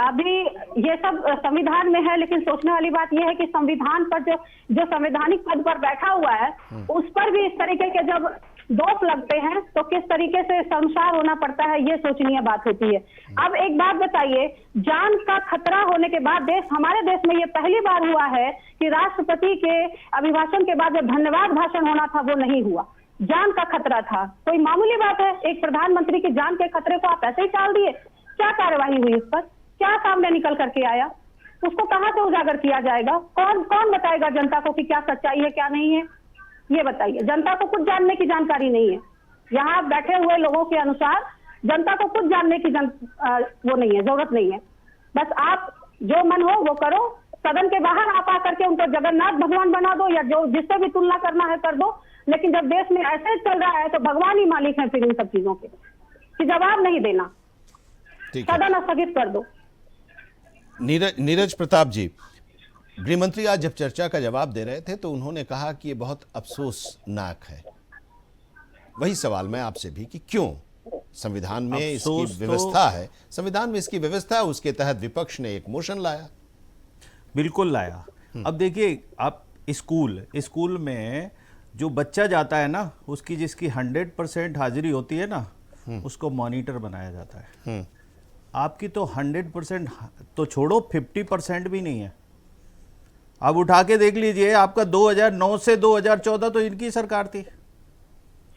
अभी ये सब संविधान में है, लेकिन सोचने वाली बात यह है कि संविधान पर जो संवैधानिक पद पर बैठा हुआ है उस पर भी इस तरीके के जब दोष लगते हैं तो किस तरीके से शर्मसार होना पड़ता है, ये सोचनीय बात होती है। अब एक बात बताइए, जान का खतरा होने के बाद हमारे देश में ये पहली बार हुआ है कि राष्ट्रपति के अभिभाषण के बाद जो धन्यवाद भाषण होना था वो नहीं हुआ। जान का खतरा था, कोई मामूली बात है? एक प्रधानमंत्री की जान के खतरे को आप ऐसे ही टाल दिए। क्या कार्यवाही हुई उस पर? क्या सामने निकल करके आया? उसको कहां से उजागर किया जाएगा? कौन बताएगा जनता को कि क्या सच्चाई है क्या नहीं है? ये बताइए। जनता को कुछ जानने की जानकारी नहीं है। यहाँ बैठे हुए लोगों के अनुसार जनता को कुछ जानने की वो नहीं है, जरूरत नहीं है। बस आप जो मन हो वो करो, सदन के बाहर आप आकर के उनको जगन्नाथ भगवान बना दो या जो जिससे भी तुलना करना है कर दो, लेकिन जब देश में ऐसे चल रहा है तो भगवान ही मालिक है फिर इन सब चीजों के, कि जवाब नहीं देना, सदन स्थगित कर दो। नीरज प्रताप जी, गृहमंत्री आज जब चर्चा का जवाब दे रहे थे तो उन्होंने कहा कि ये बहुत अफसोसनाक है। वही सवाल मैं आपसे भी कि क्यों? संविधान में इसकी व्यवस्था है, संविधान में इसकी व्यवस्था है, उसके तहत विपक्ष ने एक मोशन लाया। बिल्कुल लाया। अब देखिए, आप स्कूल में जो बच्चा जाता है ना, उसकी जिसकी 100% हाजिरी होती है ना, उसको मॉनिटर बनाया जाता है। आपकी तो 100% तो छोड़ो, 50% भी नहीं है। अब उठा के देख लीजिए, आपका 2009 से 2014 तो इनकी सरकार थी,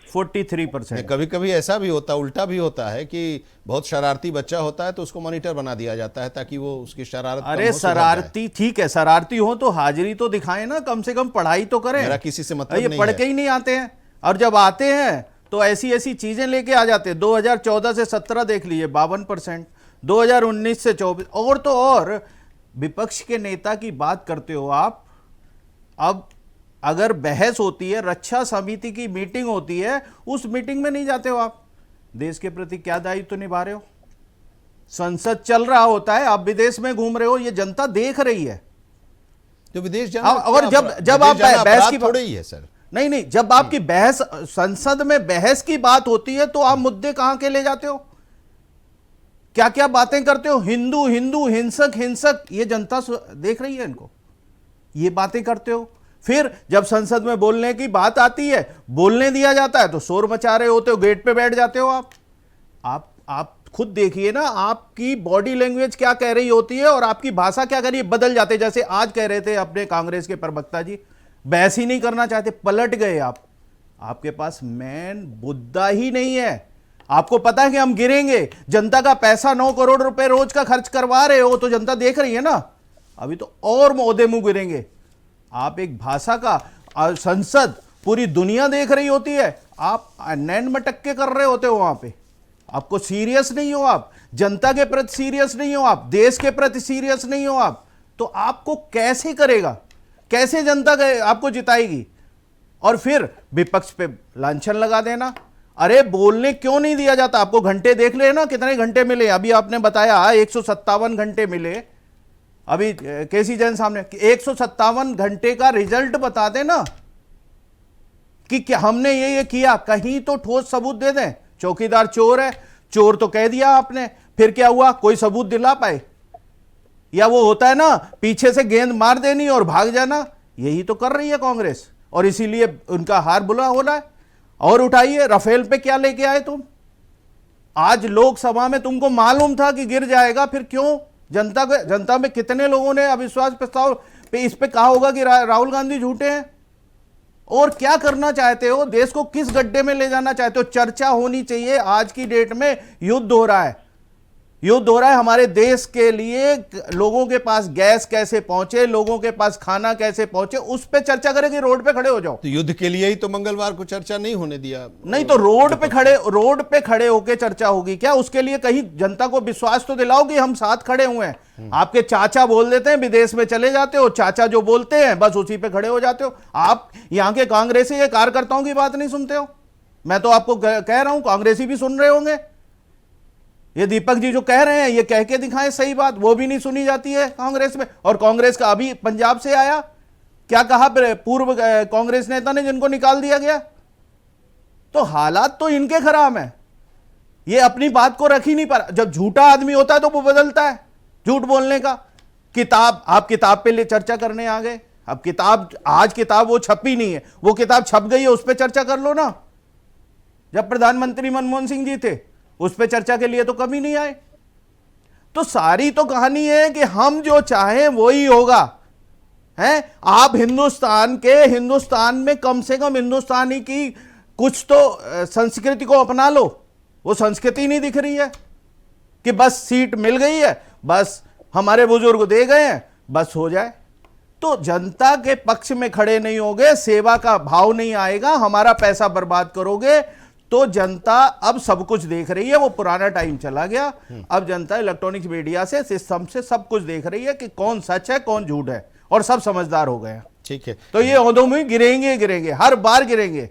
43%। कभी कभी ऐसा भी होता, उल्टा भी होता है कि बहुत शरारती बच्चा होता है तो उसको मॉनिटर बना दिया जाता है ताकि वो उसकी शरारत अरे शरारती ठीक है, शरारती हो तो हाजिरी तो दिखाएं ना, कम से कम पढ़ाई तो करें। मेरा किसी से मतलब ये नहीं पढ़ है। के ही नहीं आते हैं, और जब आते हैं तो ऐसी ऐसी चीजें लेके आ जाते हैं। 2014 से 17 देख लीजिए 52%, 2019 से 24, और तो और विपक्ष के नेता की बात करते हो आप। अब अगर बहस होती है, रक्षा समिति की मीटिंग होती है, उस मीटिंग में नहीं जाते हो आप। देश के प्रति क्या दायित्व तो निभा रहे हो? संसद चल रहा होता है, आप विदेश में घूम रहे हो, ये जनता देख रही है। तो विदेश जाना और जब आप बहस की थोड़ी है सर, नहीं, जब आपकी बहस संसद में बहस की बात होती है तो आप मुद्दे कहां के ले जाते हो? क्या क्या बातें करते हो? हिंदू हिंदू, हिंसक, ये जनता देख रही है इनको, ये बातें करते हो। फिर जब संसद में बोलने की बात आती है, बोलने दिया जाता है तो शोर मचा रहे होते हो, गेट पे बैठ जाते हो आप खुद देखिए ना, आपकी बॉडी लैंग्वेज क्या कह रही होती है और आपकी भाषा क्या कह रही है, बदल जाते। जैसे आज कह रहे थे अपने कांग्रेस के प्रवक्ता जी, बहस ही नहीं करना चाहते, पलट गए आप। आपके पास मैन मुद्दा ही नहीं है। आपको पता है कि हम गिरेंगे, जनता का पैसा 9 करोड़ रुपए रोज का खर्च करवा रहे हो तो जनता देख रही है ना, अभी तो और मोदे मुंह गिरेंगे। आप एक भाषा का, संसद पूरी दुनिया देख रही होती है, आप नैन मटक्के कर रहे होते हो वहां पे। आपको सीरियस नहीं हो, आप जनता के प्रति सीरियस नहीं हो, आप देश के प्रति सीरियस नहीं हो आप, तो आपको कैसे करेगा? कैसे जनता आपको जिताएगी? और फिर विपक्ष पे लांछन लगा देना। अरे बोलने क्यों नहीं दिया जाता? आपको घंटे देख ले ना, कितने घंटे मिले? अभी आपने बताया 157 घंटे मिले। अभी केसी जैन सामने 157 घंटे का रिजल्ट बता देना कि क्या हमने ये किया, कहीं तो ठोस सबूत दे दें। चौकीदार चोर है, चोर तो कह दिया आपने, फिर क्या हुआ? कोई सबूत दिला पाए? या वो होता है ना, पीछे से गेंद मार देनी और भाग जाना, यही तो कर रही है कांग्रेस, और इसीलिए उनका हार बुरा हो रहा है। और उठाइए, राफेल पे क्या लेके आए तुम? आज लोकसभा में तुमको मालूम था कि गिर जाएगा, फिर क्यों? जनता में कितने लोगों ने अविश्वास प्रस्ताव पे इस पे कहा होगा कि राहुल गांधी झूठे हैं? और क्या करना चाहते हो? देश को किस गड्ढे में ले जाना चाहते हो? चर्चा होनी चाहिए। आज की डेट में युद्ध हो रहा है, हमारे देश के लिए। लोगों के पास गैस कैसे पहुंचे, लोगों के पास खाना कैसे पहुंचे, उस पे चर्चा करेंगे। रोड पे खड़े हो जाओ। तो युद्ध के लिए ही तो मंगलवार को चर्चा नहीं होने दिया। नहीं तो रोड पे खड़े होके चर्चा होगी क्या? उसके लिए कहीं जनता को विश्वास तो दिलाओ कि हम साथ खड़े हुए हैं। आपके चाचा बोल देते हैं, विदेश में चले जाते हो, चाचा जो बोलते हैं बस उसी पे खड़े हो जाते हो। आप यहां के कांग्रेसी के कार्यकर्ताओं की बात नहीं सुनते हो? मैं तो आपको कह रहा हूं, कांग्रेसी भी सुन रहे होंगे। ये दीपक जी जो कह रहे हैं, ये कह के दिखाएं सही बात, वो भी नहीं सुनी जाती है कांग्रेस में। और कांग्रेस का अभी पंजाब से आया, क्या कहा पूर्व कांग्रेस नेता ने जिनको निकाल दिया गया। तो हालात तो इनके खराब हैं, ये अपनी बात को रख ही नहीं पा रहा। जब झूठा आदमी होता है तो वो बदलता है झूठ बोलने का। किताब, आप किताब पे ले चर्चा करने आ गए। अब किताब, आज किताब वो छपी नहीं है, वो किताब छप गई है, उस पर चर्चा कर लो ना। जब प्रधानमंत्री मनमोहन सिंह जी थे, उस पर चर्चा के लिए तो कभी नहीं आए। तो सारी तो कहानी है कि हम जो चाहें वही होगा। हैं आप हिंदुस्तान में कम से कम हिंदुस्तानी की कुछ तो संस्कृति को अपना लो। वो संस्कृति नहीं दिख रही है कि बस सीट मिल गई है, बस हमारे बुजुर्ग दे गए हैं, बस हो जाए। तो जनता के पक्ष में खड़े नहीं होगे, सेवा का भाव नहीं आएगा, हमारा पैसा बर्बाद करोगे, तो जनता अब सब कुछ देख रही है। वो पुराना टाइम चला गया। अब जनता इलेक्ट्रॉनिक्स मीडिया से, सिस्टम से सब कुछ देख रही है कि कौन सच है कौन झूठ है, और सब समझदार हो गए हैं। ठीक है, तो ये ओहदों में गिरेंगे, हर बार गिरेंगे।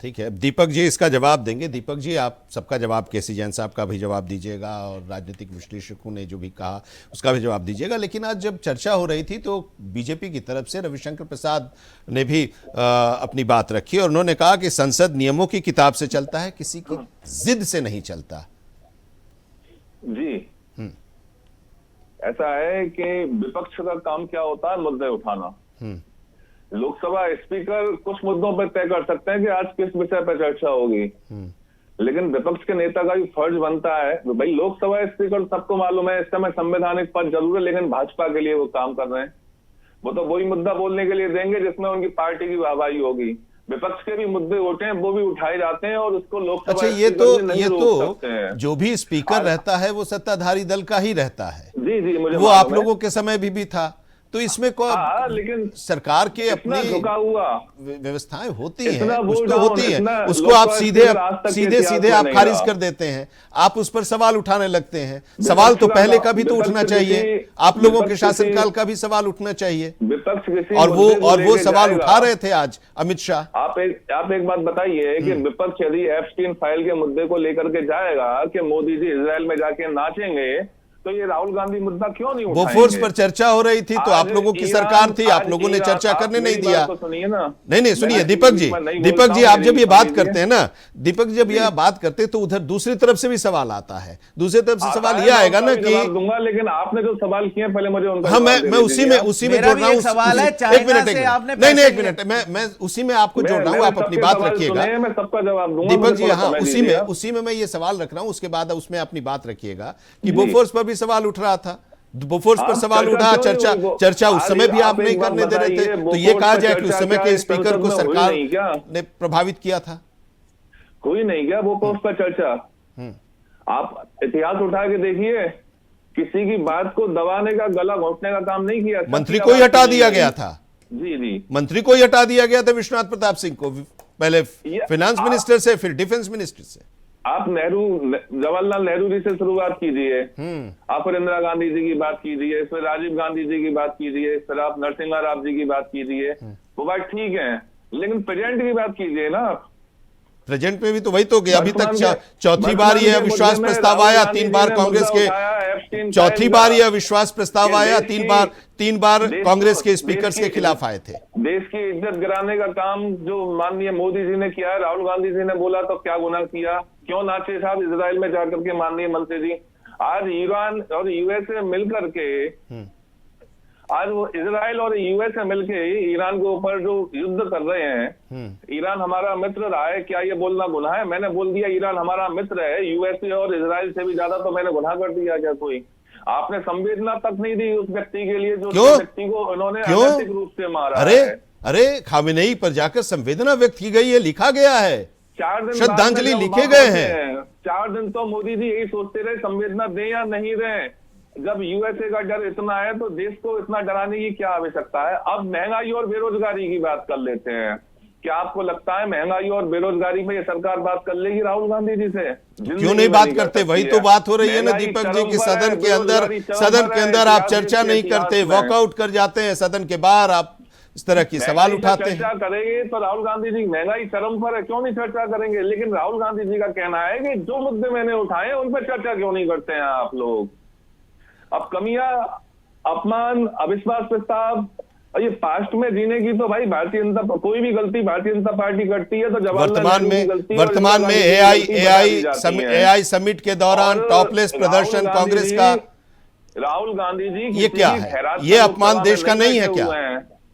ठीक है, दीपक जी इसका जवाब देंगे। दीपक जी, आप सबका जवाब, केसी जैन साहब का भी जवाब दीजिएगा और राजनीतिक विश्लेषकों ने जो भी कहा उसका भी जवाब दीजिएगा। लेकिन आज जब चर्चा हो रही थी तो बीजेपी की तरफ से रविशंकर प्रसाद ने भी अपनी बात रखी और उन्होंने कहा कि संसद नियमों की किताब से चलता है, किसी की जिद से नहीं चलता। जी, ऐसा है कि विपक्ष का काम क्या होता है, मुद्दे उठाना। लोकसभा स्पीकर कुछ मुद्दों पर तय कर सकते हैं कि आज किस विषय पर चर्चा होगी, लेकिन विपक्ष के नेता का भी फर्ज बनता है। भाई लोकसभा स्पीकर सबको मालूम है इस समय संवैधानिक पद जरूर है, लेकिन भाजपा के लिए वो काम कर रहे हैं। वो तो वही मुद्दा बोलने के लिए देंगे जिसमें उनकी पार्टी की वाहवाही होगी। विपक्ष के भी मुद्दे होते हैं, वो भी उठाए जाते हैं और उसको लोकसभा अच्छा, ये तो जो भी स्पीकर रहता है वो सत्ताधारी दल का ही रहता है। जी, मुझे वो आप लोगों के समय भी था। तो इसमें लेकिन सरकार के अपनी झुका हुआ व्यवस्थाएं होती हैं, कुछ तो होती है, उसको आप सीधे आप खारिज कर देते हैं, आप उस पर सवाल उठाने लगते हैं। सवाल तो पहले का भी तो उठना चाहिए, आप लोगों के शासनकाल का भी सवाल उठना चाहिए, और वो सवाल उठा रहे थे आज अमित शाह। आप एक बात बताइए कि विपक्ष यदि एप्स्टीन फाइल के मुद्दे को लेकर के जाएगा कि मोदी जी इजराइल में जाके नाचेंगे, तो ये राहुल गांधी मुद्दा क्यों नहीं उठाएंगे? बोफोर्स पर चर्चा हो रही थी तो आप लोगों की सरकार थी, आप लोगों ने चर्चा करने नहीं दिया। सुनिए ना, नहीं सुनिए दीपक जी, आप जब ये बात करते हैं ना, दीपक जब यह बात करते हैं तो उधर दूसरी तरफ से भी सवाल आता है। दूसरी तरफ से सवाल यह आएगा ना कि दूंगा, लेकिन आपने जो सवाल किए पहले मुझे उनका हाँ, मैं उसी में जोड़ रहा हूँ। एक मिनट, मैं उसी में आपको जोड़ रहा हूँ, आप अपनी बात रखिएगा। मैं सबका जवाब दूंगा दीपक जी, हाँ, उसी में मैं ये सवाल रख रहा हूँ, उसके बाद उसमें अपनी बात रखिएगा कि बोफोर्स पर भी सवाल उठ रहा था, बोफोर्स पर सवाल उठा, चर्चा उस समय भी आप नहीं करने दे रहे थे। तो ये कहा जाए कि उस समय के स्पीकर को सरकार ने प्रभावित किया था? कोई नहीं क्या बोफोर्स पर चर्चा? आप इतिहास उठा के देखिए, किसी की बात को दबाने का, गला घोटने का काम नहीं किया। मंत्री को ही हटा दिया गया था। जी, मंत्री को ही हटा दिया गया था, विश्वनाथ प्रताप सिंह को, पहले फाइनेंस मिनिस्टर से, फिर डिफेंस मिनिस्टर से। आप जवाहरलाल नेहरू जी से शुरुआत कीजिए, आप फिर इंदिरा गांधी जी की बात कीजिए, फिर राजीव गांधी जी की बात कीजिए, फिर आप नरसिम्हा राव जी की बात कीजिए। वो बात ठीक है, लेकिन प्रेजेंट की बात कीजिए ना। प्रेजेंट में भी तो वही तो गया। अभी तक चौथी बार यह अविश्वास प्रस्ताव आया, 3 बार कांग्रेस के, चौथी बार यह अविश्वास प्रस्ताव आया, 3 बार कांग्रेस के स्पीकर्स के खिलाफ आए थे। देश की इज्जत गिराने का काम जो माननीय मोदी जी ने किया, राहुल गांधी जी ने बोला तो क्या गुनाह किया? क्यों नाचे साहब इजराइल में जाकर के माननीय मंत्री जी? आज ईरान और यूएसए मिलकर के, आज वो इजराइल और यूएसए मिलके ईरान के ऊपर जो युद्ध कर रहे हैं, ईरान हमारा मित्र रहा है, क्या ये बोलना गुनाह है? मैंने बोल दिया ईरान हमारा मित्र है, यूएसए और इजराइल से भी ज्यादा तो मैंने गुनाह कर दिया क्या? कोई आपने संवेदना तक नहीं दी उस व्यक्ति के लिए जो व्यक्ति को उन्होंने अनैतिक रूप से मारा। अरे खामेनेई पर जाकर संवेदना व्यक्त की गई है, लिखा गया है, 4 दिन श्रद्धांजलि लिखे गए हैं। 4 दिन तो मोदी जी यही सोचते रहे संवेदना दें या नहीं दें। जब यूएसए का डर इतना है तो देश को इतना डराने की क्या आवश्यकता है? अब महंगाई और बेरोजगारी की बात कर लेते हैं। क्या आपको लगता है महंगाई और बेरोजगारी में ये सरकार बात कर लेगी राहुल गांधी जी से? क्यों नहीं बात करते? वही तो बात हो रही है ना दीपक जी की सदन के अंदर आप चर्चा नहीं करते, वॉकआउट कर जाते हैं, सदन के बाहर आप इस तरह की सवाल उठाते हैं। चर्चा करेंगे तो राहुल गांधी जी महंगाई चरम पर है, क्यों नहीं चर्चा करेंगे? लेकिन राहुल गांधी जी का कहना है कि जो मुद्दे मैंने उठाए हैं उन पर चर्चा क्यों नहीं करते हैं आप लोग? अब कमियां, अपमान, अविश्वास प्रस्ताव, ये पास्ट में जीने की तो भाई भारतीय जनता, कोई भी गलती भारतीय जनता पार्टी करती है तो वर्तमान में एआई समिट के दौरान टॉपलेस प्रदर्शन कांग्रेस का, राहुल गांधी जी ये क्या है? ये अपमान देश का नहीं है क्या?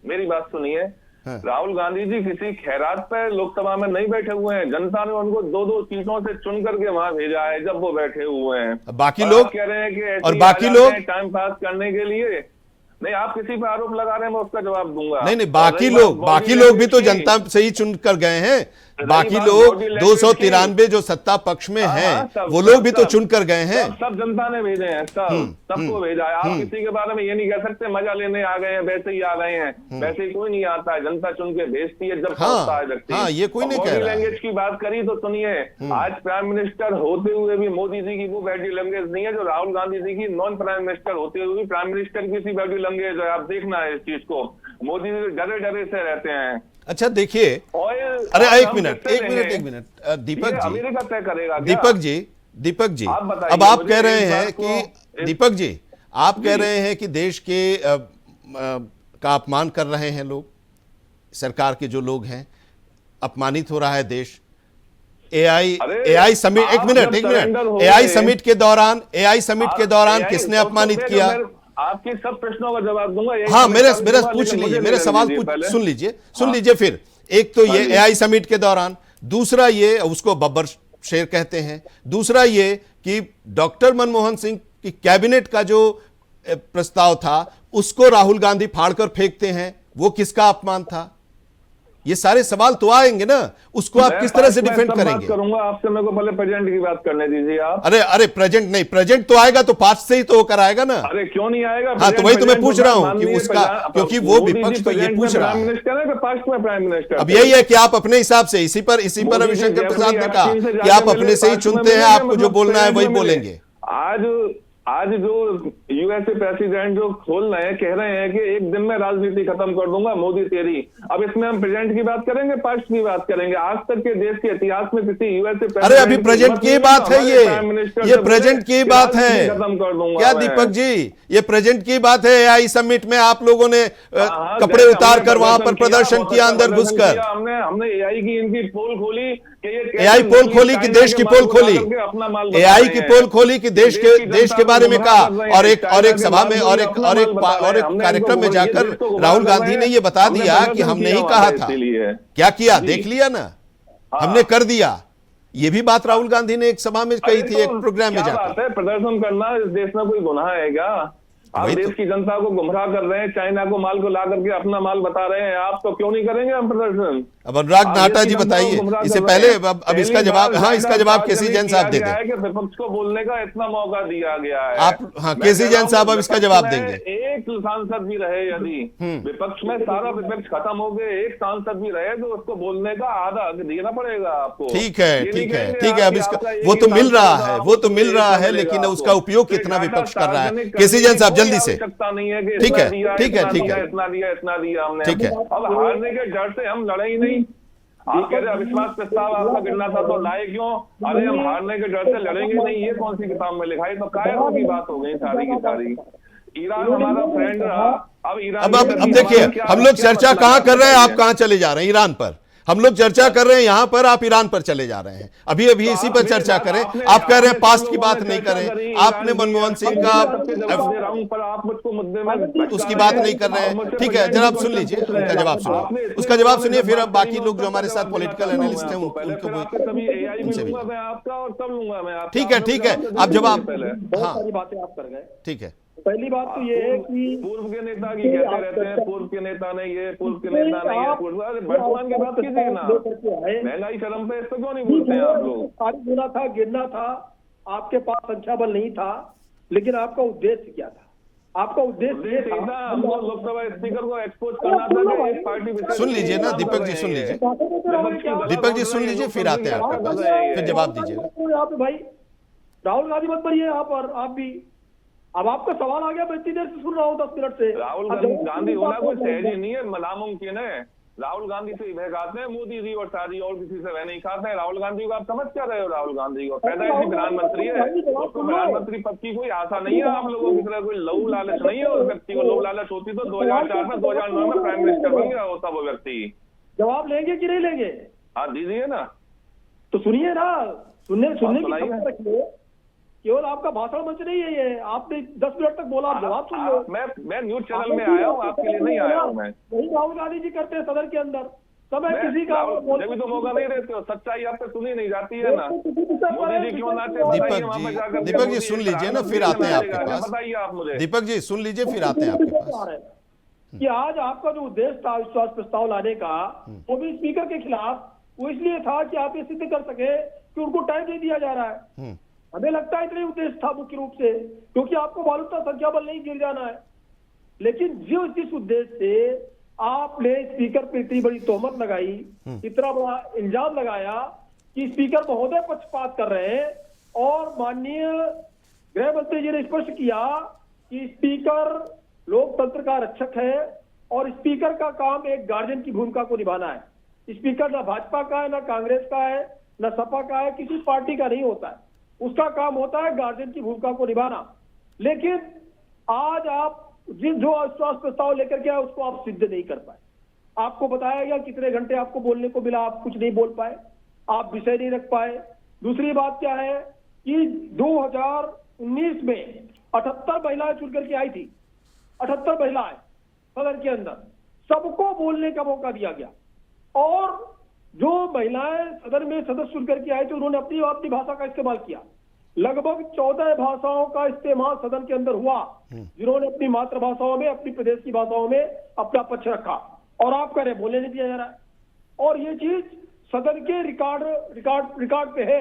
मेरी बात सुनिए, राहुल गांधी जी किसी खैरात पर लोकसभा में नहीं बैठे हुए हैं। जनता ने उनको 2-2 सीटों से चुन करके वहां भेजा है जब वो बैठे हुए हैं। बाकी लोग कह रहे हैं कि और बाकी लोग टाइम पास करने के लिए नहीं, आप किसी पर आरोप लगा रहे हैं, मैं उसका जवाब दूंगा। नहीं, बाकी लोग भी तो जनता से ही चुन कर गए हैं। बाकी लोग 293 जो सत्ता पक्ष में हैं, वो लोग भी तो चुन कर गए हैं। सब जनता ने भेजे हैं, सबको भेजा है। आप किसी के बारे में ये नहीं कह सकते मजा लेने आ गए हैं, वैसे ही आ गए हैं। वैसे ही कोई नहीं आता है, जनता चुन के भेजती है जब पहुंचता है व्यक्ति। ये कोई नहीं कह रहा। लैंग्वेज की बात करी तो सुनिए, आज प्राइम मिनिस्टर होते हुए भी मोदी जी की वो बॉडी लैंग्वेज नहीं है जो राहुल गांधी जी की नॉन प्राइम मिनिस्टर होते हुए भी प्राइम मिनिस्टर की सी बॉडी लैंग्वेज है। आप देखना है इस चीज को, मोदी जी डरे डरे से रहते हैं। अच्छा देखिए, अरे एक मिनट दीपक जी, अमेरिका तय करेगा। दीपक जी अब आप कह रहे हैं कि दीपक जी आप कह रहे हैं कि देश के का अपमान कर रहे हैं लोग, सरकार के जो लोग हैं, अपमानित हो रहा है देश। एआई समिट, एक मिनट, एआई समिट के दौरान किसने अपमानित किया? आपके सब प्रश्नों का जवाब दूंगा। हाँ, मेरे पूछ लीजिए, मेरे सवाल सुन लीजिए फिर। एक तो ये एआई समिट के दौरान, दूसरा ये उसको बब्बर शेर कहते हैं, दूसरा ये कि डॉक्टर मनमोहन सिंह की कैबिनेट का जो प्रस्ताव था उसको राहुल गांधी फाड़कर फेंकते हैं, वो किसका अपमान था? ये सारे सवाल तो आएंगे ना, उसको आप किस तरह से डिफेंड करेंगे? करूंगा आपसे, मेरे को पहले प्रेजेंट की बात करने दीजिए आप। अरे प्रेजेंट नहीं, प्रेजेंट तो आएगा तो पास्ट से ही तो होकर आएगा ना। अरे क्यों नहीं आएगा? हाँ, तो वही तो मैं पूछ रहा हूँ कि उसका, क्योंकि वो विपक्ष तो ये पूछ रहा है। पास्ट में प्राइम मिनिस्टर, अब यही है कि आप अपने हिसाब से, इसी पर रविशंकर प्रसाद ने कहा कि आप अपने से ही चुनते हैं, आपको जो बोलना है वही बोलेंगे। आज जो यूएसए प्रेसिडेंट जो खोल रहे हैं, कह रहे हैं कि एक दिन में राजनीति खत्म कर दूंगा मोदी तेरी। अब इसमें हम प्रेजेंट की बात करेंगे, पास्ट की बात करेंगे? आज तक के देश के इतिहास में किसी यूएसए, अरे अभी प्रेजेंट की बात है, ये प्रेजेंट की बात है क्या दीपक जी? ये प्रेजेंट की बात है। एआई समिट में आप लोगों ने कपड़े उतार कर वहां पर प्रदर्शन किया, अंदर घुसकर। हमने एआई की इनकी पोल खोली, एआई पोल खोली कि देश की पोल खोली? एआई की पोल खोली कि देश के बारे में कहा? और एक सभा में और एक कार्यक्रम में जाकर राहुल गांधी ने ये बता दिया कि हमने ही कहा था। क्या किया? देख लिया ना, हमने कर दिया। ये भी बात राहुल गांधी ने एक सभा में कही थी, एक प्रोग्राम में जाकर। प्रदर्शन करना इस देश में कोई गुनाह है क्या? आप देश की जनता को गुमराह कर रहे हैं, चाइना को माल को ला करके अपना माल बता रहे हैं आप, तो क्यों नहीं करेंगे हम प्रदर्शन? अब अनुराग नाटा जी बताइए इससे पहले, अब इसका जवाब, हाँ इसका जवाब केसी जैन साहब दे दें। विपक्ष को बोलने का इतना मौका दिया गया है। आप, हाँ केसी जैन साहब अब इसका जवाब देंगे। एक सांसद भी रहे, यदि विपक्ष में सारा विपक्ष खत्म हो गए, एक सांसद भी रहे तो उसको बोलने का आधा हक देना पड़ेगा आपको। ठीक है। अब इसका वो तो मिल रहा है, लेकिन उसका उपयोग कितना विपक्ष कर रहा है? केसी जैन साहब जल्दी से। ठीक है, इतना दिया हमने। ठीक है, अब हारने के डर से हम लड़े ही नहीं। आप कह रहे अविश्वास प्रस्ताव आपका गिरना था तो लाए क्यों? अरे हम हारने के डर से लड़ेंगे नहीं, ये कौन सी किताब में लिखा है? तो कायरों की बात हो गई सारी की सारी। ईरान हमारा फ्रेंड रहा, अब ईरान अब देखिए, हम लोग चर्चा कहां कर रहे हैं, आप कहां चले जा रहे हैं? ईरान पर हम लोग चर्चा कर रहे हैं, यहां पर आप ईरान पर चले जा रहे हैं। अभी इसी पर चर्चा करें। आप कह रहे हैं पास्ट की बात नहीं करें, आपने मनमोहन सिंह का उसकी बात नहीं कर रहे हैं। ठीक है, जरा आप सुन लीजिए, उसका जवाब सुनिए, फिर अब बाकी लोग जो हमारे साथ पॉलिटिकल एनालिस्ट हैं उनको उनसे भी। ठीक है, आप जवाब, हाँ ठीक है। पहली बात तो ये है कि पूर्व के नेता की कहते रहते हैं, पूर्व के नेता ने ये, पूर्व के नेता ने ये, वर्तमान की बात कीजिए ना। महंगाई चरम पे, इस पर क्यों नहीं बोलते हैं आप लोग? पारित होना था, गिरना था, आपके पास संख्याबल नहीं था, लेकिन आपका उद्देश्य क्या था? आपका उद्देश्य ये था हमको लोकसभा स्पीकर को एक्सपोज करना था कि एक पार्टी। सुन लीजिए ना दीपक जी, सुन लीजिए, फिर आते हैं आपके पास, फिर जवाब दीजिएगा। यहाँ पे भाई राहुल गांधी मत बढ़िए आप, और आप भी अब आपका सवाल आ गया, मैं इतनी देर से सुन रहा हूँ 10 मिनट से। राहुल अब जवाब गांधी की होना बात कोई कर रहे हैं। सहज ही नहीं है, नामुमकिन है। राहुल गांधी से वह खाते हैं, मोदी जी और शादी और किसी से वह नहीं खाते हैं। राहुल गांधी को आप समझ क्या रहे हो? राहुल गांधी को पैदा ही प्रधानमंत्री है, उसको प्रधानमंत्री पद की कोई आशा नहीं है आप लोगों की तरह, कोई लहू लालच नहीं है उस व्यक्ति को। लहू लालच होती तो 2004 में 2009 में प्राइम मिनिस्टर बन गया होता वो व्यक्ति। जवाब लेंगे कि नहीं लेंगे? हाँ दीजिए ना। तो सुनिए ना, सुनने की सुनाइए। क्षमता रखिए। केवल आपका भाषण मंच नहीं है ये, आपने 10 मिनट तक बोला, आप जवाब सुन लो। मैं न्यूज चैनल में आया हूँ, आपके लिए नहीं आया हूँ मैं। वही राहुल गांधी जी करते हैं सदन के अंदर, समय किसी का जब भी तो मौका नहीं देते हो, सच्चाई आप पे सुनी नहीं जाती है ना। मोदी जी क्यों नाचे बताइए, वहाँ पे जाकर दीपक जी सुन लीजिए ना, फिर आते हैं आपके पास। बताइए आप मुझे। दीपक जी सुन लीजिए, फिर आते हैं आपके पास। कि आज आपका जो उद्देश्य था अविश्वास प्रस्ताव लाने का, वो भी स्पीकर के खिलाफ, वो इसलिए था कि आप ये सिद्ध कर सके कि उनको टाइम दे दिया जा रहा है। हमें लगता है इतना ही उद्देश्य था मुख्य रूप से, क्योंकि आपको मालूम था संख्या बल नहीं गिर जाना है। लेकिन जिस उद्देश्य से आपने स्पीकर पर इतनी बड़ी तोहमत लगाई, इतना बड़ा इल्जाम लगाया कि स्पीकर महोदय पक्षपात कर रहे हैं, और माननीय गृह मंत्री जी ने स्पष्ट किया कि स्पीकर लोकतंत्र का रक्षक है और स्पीकर का काम एक गार्जियन की भूमिका को निभाना है। स्पीकर न भाजपा का है, न कांग्रेस का है, न सपा का है, किसी पार्टी का नहीं होता है। उसका काम होता है गार्जियन की भूमिका को निभाना। लेकिन आज आप जो अविश्वास प्रस्ताव लेकर के आए उसको आप सिद्ध नहीं कर पाए। आपको बताया गया कितने घंटे आपको बोलने को मिला, आप कुछ नहीं बोल पाए, आप विषय नहीं रख पाए। दूसरी बात क्या है कि 2019 में 78 महिलाएं चुन करके आई थी, 78 महिलाएं सदन के अंदर, सबको बोलने का मौका दिया गया। और जो महिलाएं सदन में सदस्य चुन करके आई थी, उन्होंने अपनी अपनी भाषा का इस्तेमाल किया। लगभग 14 भाषाओं का इस्तेमाल सदन के अंदर हुआ, जिन्होंने अपनी मातृभाषाओं में, अपनी प्रदेश की भाषाओं में अपना पक्ष रखा। और आप कह रहे बोलने नहीं दिया जा रहा है। और ये चीज सदन के रिकॉर्ड पे है,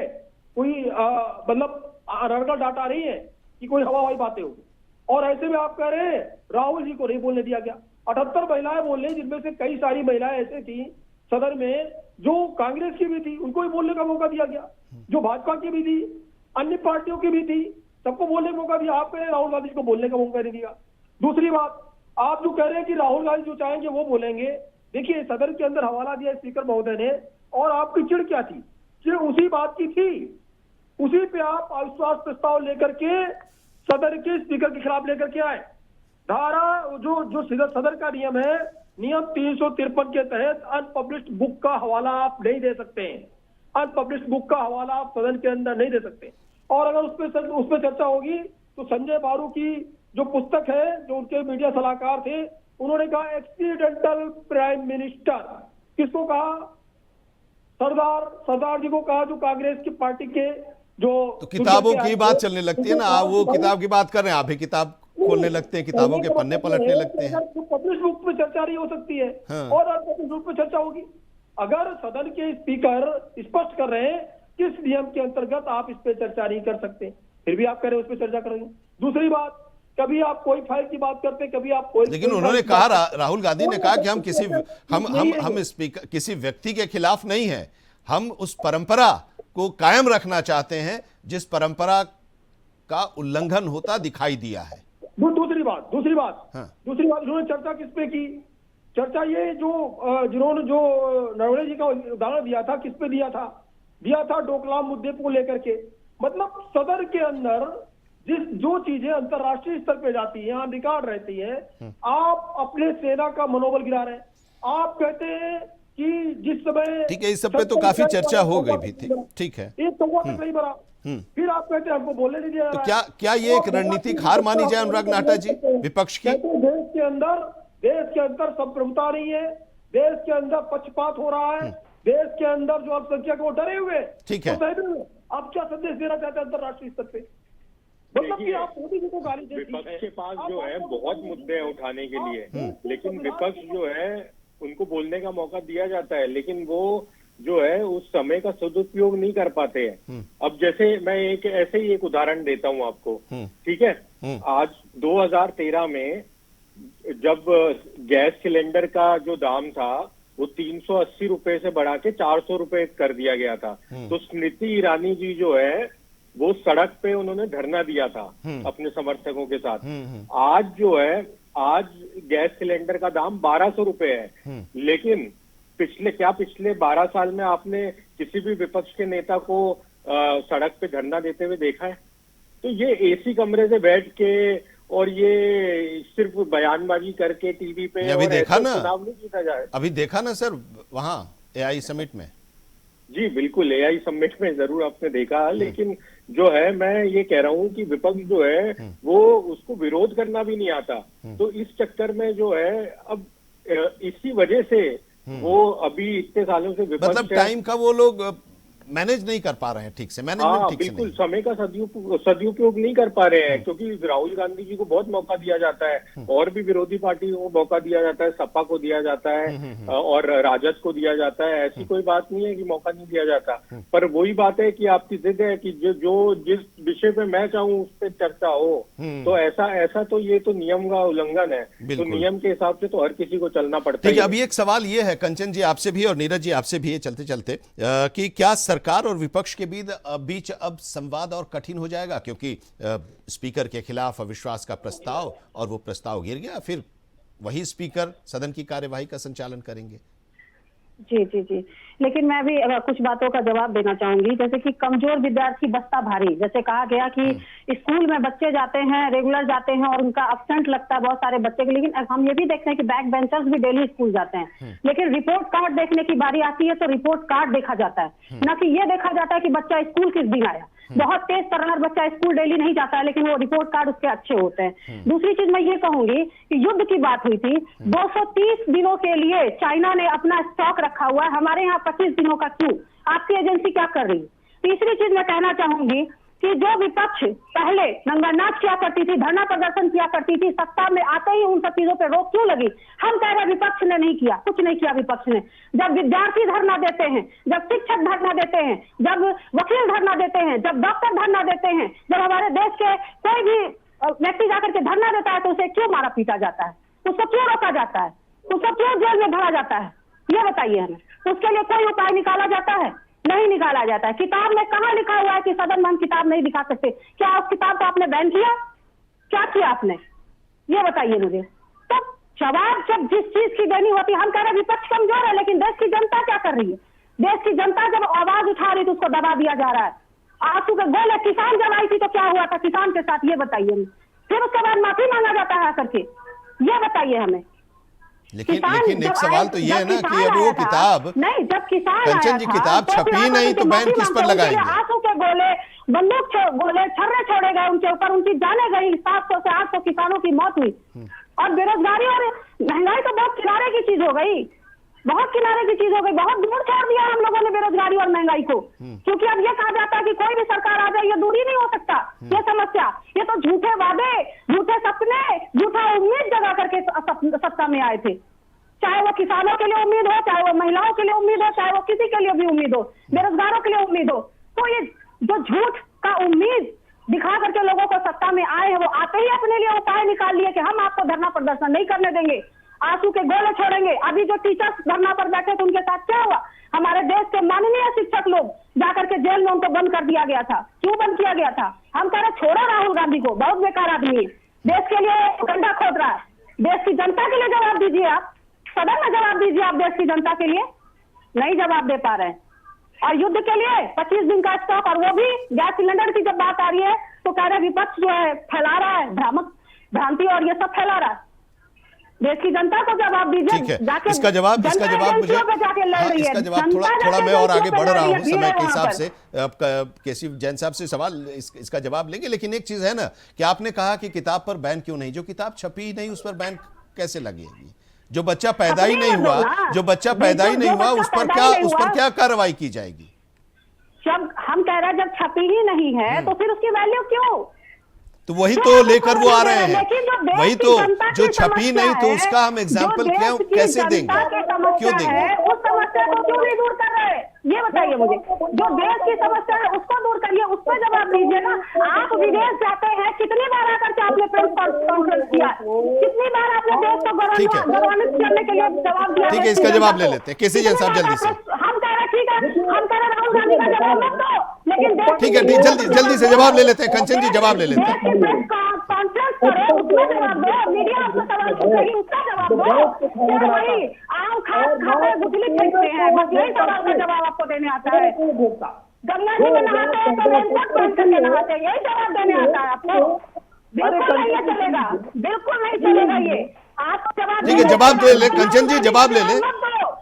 कोई मतलब अनर्गल डाटा नहीं है कि कोई हवाई बातें होगी। और ऐसे में आप कह रहे हैं राहुल जी को नहीं बोलने दिया गया। 78 महिलाएं बोल रही, जिनमें से कई सारी महिलाएं ऐसे थी सदन में जो कांग्रेस की भी थी, उनको भी बोलने का मौका दिया गया, जो भाजपा की भी थी, अन्य पार्टियों की भी थी, सबको बोलने का मौका दिया। आप कह रहे हैं राहुल गांधी को बोलने का मौका नहीं दिया। दूसरी बात, आप जो कह रहे हैं कि राहुल गांधी जो चाहेंगे वो बोलेंगे, देखिए सदन के अंदर हवाला दिया स्पीकर महोदय ने, और आपकी चिड़ क्या थी? चिड़ उसी बात की थी, उसी पे आप अविश्वास प्रस्ताव लेकर के सदन के स्पीकर के खिलाफ लेकर के आए। धारा जो सदन का नियम है, नियम 353 के तहत अनपब्लिश्ड बुक का हवाला आप नहीं दे सकते हैं। अनपब्लिश्ड बुक का हवाला आप सदन के अंदर नहीं दे सकते। और अगर उस पर चर्चा होगी तो संजय बारू की जो पुस्तक है, जो उनके मीडिया सलाहकार थे, उन्होंने कहा एक्सीडेंटल प्राइम मिनिस्टर। किसको कहा? सरदार जी को कहा, जो कांग्रेस की पार्टी के जो तो किताबों की बात चलने लगती है ना, आप वो किताब की बात कर रहे हैं, आप भी किताब खोलने लगते हैं, किताबों के पन्ने पलटने लगते हैं। पब्लिश बुक पे चर्चा नहीं हो सकती है। हाँ। और अनपब्लिश बुक पे चर्चा होगी। अगर सदन के स्पीकर स्पष्ट कर रहे हैं किस नियम के अंतर्गत आप इस पे चर्चा नहीं कर सकते, फिर भी आप कह रहे हैं उस पर चर्चा करेंगे। दूसरी बात, कभी आप कोई फाइल की बात करते, कभी आप कोई, लेकिन उन्होंने कहा, राहुल गांधी ने कहा कि हम किसी व्यक्ति के खिलाफ नहीं है, हम उस परंपरा को कायम रखना चाहते हैं जिस परंपरा का उल्लंघन होता दिखाई दिया है। दूसरी बात हाँ। उन्होंने चर्चा किस पे की? चर्चा ये जिन्होंने जो नरवणे जी का उदाहरण दिया था, किस पे दिया था डोकलाम मुद्दे को लेकर के। मतलब सदन के अंदर जो चीजें अंतरराष्ट्रीय स्तर पे जाती है, यहाँ रिकॉर्ड रहती है, आप अपने सेना का मनोबल गिरा रहे हैं। आप कहते हैं कि जिस समय, ठीक है, इस सब पे तो काफी चर्चा हो गई भी थी, ठीक है, एक संवाद नहीं बना, फिर आप कहते हैं हमको बोलने नहीं दिया जा तो रहा है। क्या ये एक रणनीतिक हार मानी जाए अनुराग नाटा जी विपक्ष की? देश के अंदर संप्रभुता नहीं है, देश के अंदर पक्षपात हो रहा है, देश के अंदर जो अल्पसंख्यक वो डरे हुए, ठीक है, आप क्या संदेश देना चाहते हैं अंतरराष्ट्रीय स्तर पे? मतलब कि आप मोदी जी को गाली दे, विपक्ष के पास जो है बहुत मुद्दे हैं उठाने के लिए, लेकिन विपक्ष जो है उनको बोलने का मौका दिया जाता है, लेकिन वो जो है उस समय का सदुपयोग नहीं कर पाते हैं। अब जैसे मैं ऐसे ही एक उदाहरण देता हूं आपको, ठीक है। आज 2013 में जब गैस सिलेंडर का जो दाम था वो 380 रुपए से बढ़ा के 400 रुपए कर दिया गया था, तो स्मृति ईरानी जी जो है वो सड़क पे उन्होंने धरना दिया था अपने समर्थकों के साथ। आज जो है, आज गैस सिलेंडर का दाम 1200 रुपए है, लेकिन पिछले 12 साल में आपने किसी भी विपक्ष के नेता को सड़क पे धरना देते हुए देखा है? तो ये एसी कमरे से बैठ के और ये सिर्फ बयानबाजी करके टीवी पे अभी और देखा ऐसे ना, चुनाव नहीं जीता जाए। अभी देखा ना सर वहां एआई समिट में। जी बिल्कुल, एआई समिट में जरूर आपने देखा, लेकिन जो है मैं ये कह रहा हूँ कि विपक्ष जो है वो उसको विरोध करना भी नहीं आता। तो इस चक्कर में जो है अब इसी वजह से वो अभी इतने सालों से विपक्ष मतलब टाइम का वो लोग मैनेज नहीं कर पा रहे हैं ठीक से, मैनेजमेंट ठीक से बिल्कुल नहीं। समय का सदुपयोग नहीं कर पा रहे हैं, क्योंकि राहुल गांधी जी को बहुत मौका दिया जाता है और भी विरोधी पार्टियों को मौका दिया जाता है, सपा को दिया जाता है और राजद को दिया जाता है। ऐसी कोई बात नहीं है कि मौका नहीं दिया जाता, पर वही बात है कि आपकी जिद है कि जो जिस विषय पे मैं चाहूँ उस पर चर्चा हो, तो ऐसा तो ये तो नियम का उल्लंघन है। तो नियम के हिसाब से तो हर किसी को चलना पड़ता है। ठीक है, अभी एक सवाल ये है कंचन जी आपसे भी और नीरज जी आपसे भी, चलते चलते कि क्या सरकार और विपक्ष के बीच अब संवाद और कठिन हो जाएगा, क्योंकि स्पीकर के खिलाफ अविश्वास का प्रस्ताव और वो प्रस्ताव गिर गया, फिर वही स्पीकर सदन की कार्यवाही का संचालन करेंगे। जी जी जी, लेकिन मैं भी कुछ बातों का जवाब देना चाहूंगी। जैसे कि कमजोर विद्यार्थी बस्ता भारी, जैसे कहा गया कि स्कूल में बच्चे जाते हैं, रेगुलर जाते हैं और उनका अब्सेंट लगता है बहुत सारे बच्चे के, लेकिन हम ये भी देखते हैं कि बैक बेंचर्स भी डेली स्कूल जाते हैं, लेकिन रिपोर्ट कार्ड देखने की बारी आती है तो रिपोर्ट कार्ड देखा जाता है, न कि ये देखा जाता है कि बच्चा स्कूल किस दिन आया। बहुत तेज तर्रार बच्चा स्कूल डेली नहीं जाता है, लेकिन वो रिपोर्ट कार्ड उसके अच्छे होते हैं। दूसरी चीज मैं ये कहूंगी कि युद्ध की बात हुई थी, 230 दिनों के लिए चाइना ने अपना स्टॉक रखा हुआ है, हमारे यहाँ 25 दिनों का क्यों? आपकी एजेंसी क्या कर रही है? तीसरी चीज मैं कहना चाहूंगी कि जो विपक्ष पहले नंगा नाच किया करती थी, धरना प्रदर्शन किया करती थी, सत्ता में आते ही उन सब चीजों पर रोक क्यों लगी? हम कह रहे हैं विपक्ष ने नहीं किया, कुछ नहीं किया विपक्ष ने। जब विद्यार्थी धरना देते हैं, जब शिक्षक धरना देते हैं, जब वकील धरना देते हैं, जब डॉक्टर धरना देते हैं, जब हमारे देश के कोई भी व्यक्ति जाकर के धरना देता है तो उसे क्यों मारा पीटा जाता है, उसको क्यों रोका जाता है, उसको क्यों जेल में भरा जाता है? ये बताइए हमें। उसके लिए कोई उपाय निकाला जाता है? नहीं निकाला जाता है। किताब में कहाँ लिखा हुआ है कि सदन में हम किताब नहीं दिखा सकते? क्या उस किताब को आपने बैन किया? क्या किया आपने? ये बताइए मुझे। तो जवाब जब जिस चीज की देनी होती है, हम कह रहे हैं विपक्ष कमजोर है, लेकिन देश की जनता क्या कर रही है? देश की जनता जब आवाज उठा रही तो उसको दबा दिया जा रहा है। आंसू के गोले किसान जब आई थी तो क्या हुआ था किसान के साथ? ये बताइए हमें। फिर उसके बाद माफी मांगा जाता है आकर के, ये बताइए हमें। लेकिन एक सवाल तो ये है ना कि अब वो किताब नहीं, जब किसान कंचन जी किताब छपी नहीं तो बैन किस पर लगाएंगे? आंसू के गोले, बंदूक गोले, छर्रे छोड़े गए उनके ऊपर, उनकी जाने गई। 700 से 800 किसानों की मौत हुई। और बेरोजगारी और महंगाई तो बहुत किनारे की चीज हो गई, बहुत किनारे की चीज हो गई। बहुत दूर छोड़ दिया हम लोगों ने बेरोजगारी और महंगाई को, क्योंकि अब ये कहा जाता है कि कोई भी सरकार आ जाए ये दूर ही नहीं हो सकता ये समस्या। ये तो झूठे वादे, झूठे सपने, झूठा उम्मीद जगा करके सत्ता में आए थे। चाहे वो किसानों के लिए उम्मीद हो, चाहे वो महिलाओं के लिए उम्मीद हो, चाहे वो किसी के लिए भी उम्मीद हो, बेरोजगारों के लिए उम्मीद हो। तो ये जो झूठ का उम्मीद दिखा करके लोगों को सत्ता में आए हैं, वो आते ही अपने लिए उपाय निकाल लिए कि हम आपको धरना प्रदर्शन नहीं करने देंगे, आंसू के गोले छोड़ेंगे। अभी जो टीचर्स धरना पर बैठे थे उनके साथ क्या हुआ? हमारे देश के माननीय शिक्षक लोग जाकर के जेल में उनको बंद कर दिया गया था। क्यों बंद किया गया था? हम कह रहे छोड़ा राहुल गांधी को, बहुत बेकार आदमी है, देश के लिए गड्ढा खोद रहा है। देश की जनता के लिए जवाब दीजिए आप, सदन में जवाब दीजिए आप देश की जनता के लिए। नहीं जवाब दे पा रहे हैं। और युद्ध के लिए 25 दिन का स्टॉक, और वो भी गैस सिलेंडर की जब बात आ रही है तो कह रहे विपक्ष जो है फैला रहा है भ्रामक भ्रांति और ये सब फैला रहा है। देश की जनता को जवाब दीजिए। ठीक है, इसका जवाब मुझे इसका जवाब थोड़ा मैं और आगे बढ़ रहा हूँ समय के हिसाब से। केसी जैन साहब से सवाल इसका जवाब लेंगे, लेकिन एक चीज है ना कि आपने कहा कि किताब पर बैन क्यों नहीं? जो किताब छपी नहीं उस पर बैन कैसे लगेगी? जो बच्चा पैदा ही नहीं हुआ, जो बच्चा पैदा ही नहीं हुआ उस पर क्या कार्रवाई की जाएगी? जब हम कह रहे हैं जब छपी ही नहीं है तो फिर उसकी वैल्यू क्यों? तो वही तो लेकर वो आ रहे हैं, वही तो जो छपी नहीं तो उसका हम एग्जाम्पल कैसे देंगे, क्यों देंगे? उस समस्या को क्यों नहीं दूर कर रहे? ये बताइए मुझे। जो देश की समस्या है उसको दूर करिए, उस पर जवाब दीजिए ना। आप विदेश जाते हैं, कितनी बार आकर के आपने प्रेस कॉन्फ्रेंस किया, कितनी बार आपने देश को गौरवान्वित करने के लिए जवाब दिया? ठीक है, इसका जवाब ले लेते हैं केसी जैन साहब जल्दी से। हम कह रहे ठीक है, हम कह रहे राहुल गांधी का जवाब मत दो, लेकिन ठीक है, जल्दी से जवाब ले लेते हैं। कंचन जी जवाब ले लेते हैं। कॉन्फ्रेंस करो, उसमें जवाब दो। मीडिया आपको सवाल पूछेगी, उसका जवाब दो। क्या वही आम खाते गुठली फेंकते हैं, बस यही सवाल का जवाब आपको देने आता है। गंगा जी में नहाते हैं तो रेनकोट पहन करके नहाते हैं, यही जवाब देने आता है आपको? बिल्कुल नहीं ये चलेगा, बिल्कुल नहीं चलेगा ये। आप जवाब ठीक है, जवाब ले ले कंचन जी, जवाब ले ले।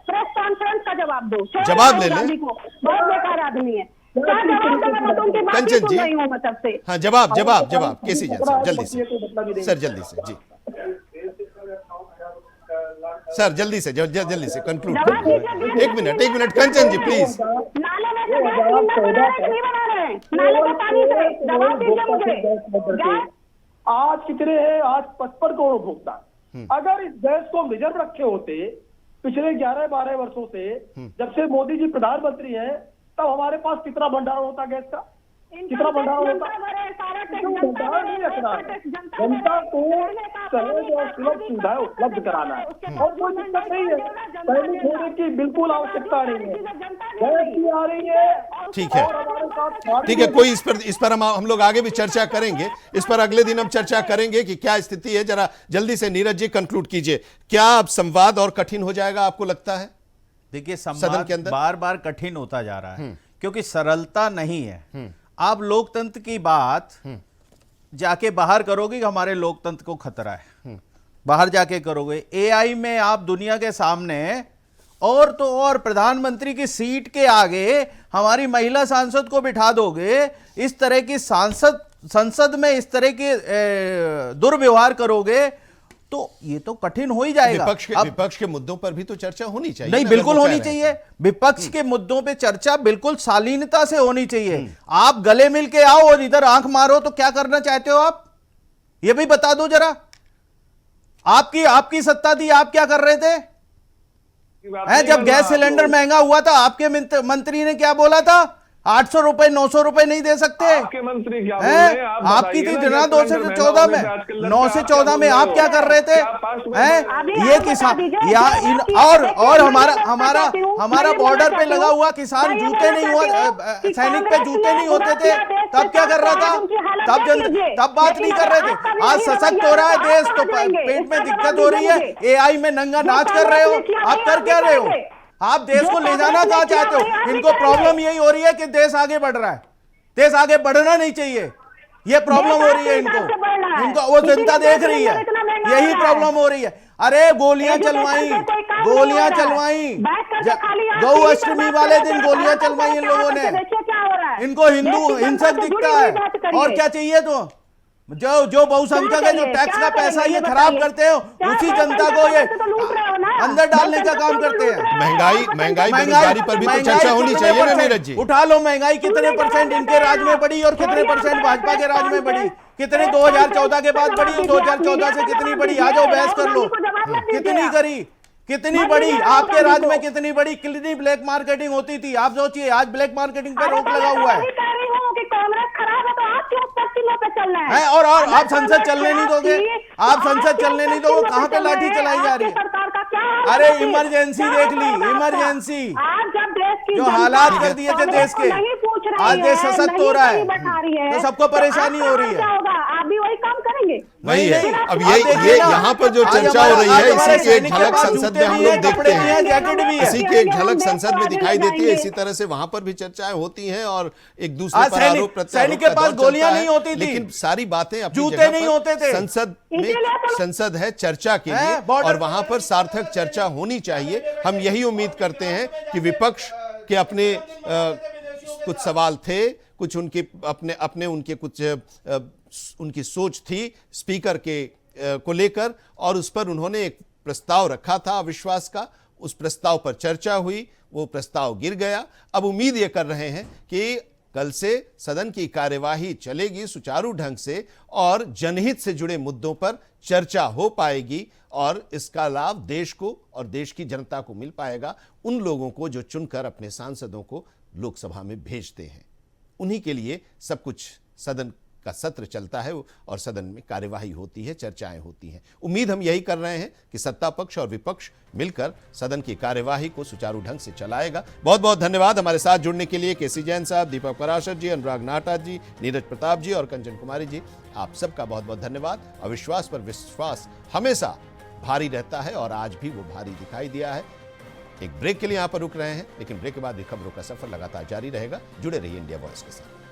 प्रेस कॉन्फ्रेंस का जवाब दो। जवाब ले ले। बहुत बेकार आदमी है। क्या जवाब देगा? मैं तो उनकी बात ही कंचन सुन जी, रही हूँ, मतलब से। हाँ जवाब केसी सर, जल्दी से सर, जल्दी से जी सर, जल्दी से कंक्लूड। एक मिनट कंचन जी प्लीज। नाले में से गैस सिलेंडर बना रहे हैं कि नहीं बना रहे हैं? नाले के पानी से जवाब दीजिए मुझे। गैस आज कितने हैं? आज 55 करोड़ उपभोक्ता। अगर इस गैस को रिजर्व रखे होते पिछले 11-12 वर्षों से, जब से मोदी जी प्रधानमंत्री हैं, तब हमारे पास कितना भंडारण होता गैस का? कितना भंडारण होता? भंडारण नहीं रखना, जनता को सहज और सुलभ सुविधाएं उपलब्ध कराना है, और कोई दिक्कत नहीं है। पहले होने की बिल्कुल आवश्यकता नहीं है। गैस भी आ रही है, ठीक है, और हमारे साथ ठीक है, कोई इस पर हम लोग आगे भी चर्चा करेंगे। इस पर अगले दिन हम चर्चा करेंगे कि क्या स्थिति है। जरा जल्दी से नीरज जी कंक्लूड कीजिए। क्या अब संवाद और कठिन हो जाएगा आपको लगता है? देखिए, सदन संवाद के अंदर बार बार कठिन होता जा रहा है, क्योंकि सरलता नहीं है। आप लोकतंत्र की बात जाके बाहर करोगे, हमारे लोकतंत्र को खतरा है, बाहर जाके करोगे। एआई में आप दुनिया के सामने और तो और प्रधानमंत्री की सीट के आगे हमारी महिला सांसद को बिठा दोगे, इस तरह की संसद में इस तरह के दुर्व्यवहार करोगे, तो ये तो कठिन हो ही जाएगा। विपक्ष के मुद्दों पर भी तो चर्चा होनी चाहिए। नहीं, बिल्कुल होनी चाहिए। विपक्ष के मुद्दों पे चर्चा बिल्कुल शालीनता से होनी चाहिए। आप गले मिल के आओ और इधर आंख मारो, तो क्या करना चाहते हो आप? ये भी बता दो जरा। आपकी सत्ता थी, आप क्या कर रहे थे? जब गैस सिलेंडर महंगा हुआ था, आपके मंत्री ने क्या बोला था? 800 रुपए 900 रुपए नहीं दे सकते। आपके मंत्री क्या बोल रहे हैं? आप आपकी थी बताइए ना, ना 2 से 14 में, 9 से 14 में आप क्या कर रहे थे? ये किसान या इन और हमारा बॉर्डर पे लगा हुआ किसान जूते नहीं हुआ, सैनिक पे जूते नहीं होते थे, तब क्या कर रहा था? तब बात नहीं कर रहे थे। आज सशक्त हो रहा है देश, तो पेट में दिक्कत हो रही है, एआई में नंगा नाच कर रहे हो। आप कर क्या रहे हो? आप देश को ले जाना कहां चाहते हो? इनको प्रॉब्लम यही हो रही है कि देश आगे बढ़ रहा है, देश आगे बढ़ना नहीं चाहिए, ये प्रॉब्लम हो रही है इनको वो जनता देख रही है, यही प्रॉब्लम हो रही है। अरे गोलियां चलवाई, गौ अष्टमी वाले दिन गोलियां चलवाई इन लोगों ने। इनको हिंदू हिंसक दिखता है, और क्या चाहिए? तो जो बहुसंख्यक है, जो टैक्स का पैसा ये खराब करते हो, उसी जनता को ये अंदर डालने का काम करते हैं। महंगाई बेरोजगारी पर भी तो चर्चा होनी चाहिए ना नीरज जी। उठा लो, महंगाई कितने % इनके राज में बढ़ी और कितने % भाजपा के राज में बढ़ी, कितने 2014 के बाद बढ़ी और 2014 से कितनी बढ़ी? आ जाओ बहस कर लो। कितनी बड़ी आपके राज में, कितनी बड़ी, कितनी ब्लैक मार्केटिंग होती थी? आप सोचिए, आज ब्लैक मार्केटिंग पर रोक लगा हुआ है। और आप संसद चलने नहीं दोगे, कहां पे लाठी चलाई जा रही है? अरे इमरजेंसी देख ली, इमरजेंसी जो हालात कर दिए थे देश के, आज देश सशक्त हो रहा है, तो सबको परेशानी हो रही है। आप भी वही काम करेंगे। वही है। अब ये यहाँ पर जो चर्चा हो रही है, इसी की एक झलक संसद में हम लोग देखते हैं, इसी की एक झलक संसद में दिखाई देती है। इसी तरह से वहां पर भी चर्चाएं होती हैं और एक दूसरे पर आरोप प्रत्यारोप सैनिक के पास गोलियां नहीं होती थी, लेकिन सारी बातें अपनी जूते जगह नहीं पर। होते थे। संसद है चर्चा के लिए, और वहां पर सार्थक चर्चा होनी चाहिए। हम यही उम्मीद करते हैं कि विपक्ष के अपने कुछ सवाल थे, कुछ उनके कुछ उनकी सोच थी स्पीकर के को लेकर, और उस पर उन्होंने एक प्रस्ताव रखा था अविश्वास का। उस प्रस्ताव पर चर्चा हुई, वो प्रस्ताव गिर गया। अब उम्मीद ये कर रहे हैं कि कल से सदन की कार्यवाही चलेगी सुचारू ढंग से, और जनहित से जुड़े मुद्दों पर चर्चा हो पाएगी, और इसका लाभ देश को और देश की जनता को मिल पाएगा। उन लोगों को जो चुनकर अपने सांसदों को लोकसभा में भेजते हैं, उन्हीं के लिए सब कुछ सदन का सत्र चलता है और सदन में कार्यवाही होती है, चर्चाएं होती हैं। उम्मीद हम यही कर रहे हैं कि सत्ता पक्ष और विपक्ष मिलकर सदन की कार्यवाही को सुचारू ढंग से चलाएगा। बहुत बहुत धन्यवाद हमारे साथ जुड़ने के लिए केसी जैन साहब, दीपक पराशर जी, अनुराग नाटा जी, नीरज प्रताप जी और कंचन कुमारी जी, आप सबका बहुत बहुत धन्यवाद। अविश्वास पर विश्वास हमेशा भारी रहता है और आज भी वो भारी दिखाई दिया है। एक ब्रेक के लिए यहां पर रुक रहे हैं, लेकिन ब्रेक के बाद भी खबरों का सफर लगातार जारी रहेगा। जुड़े रहिए इंडिया वॉइस के साथ।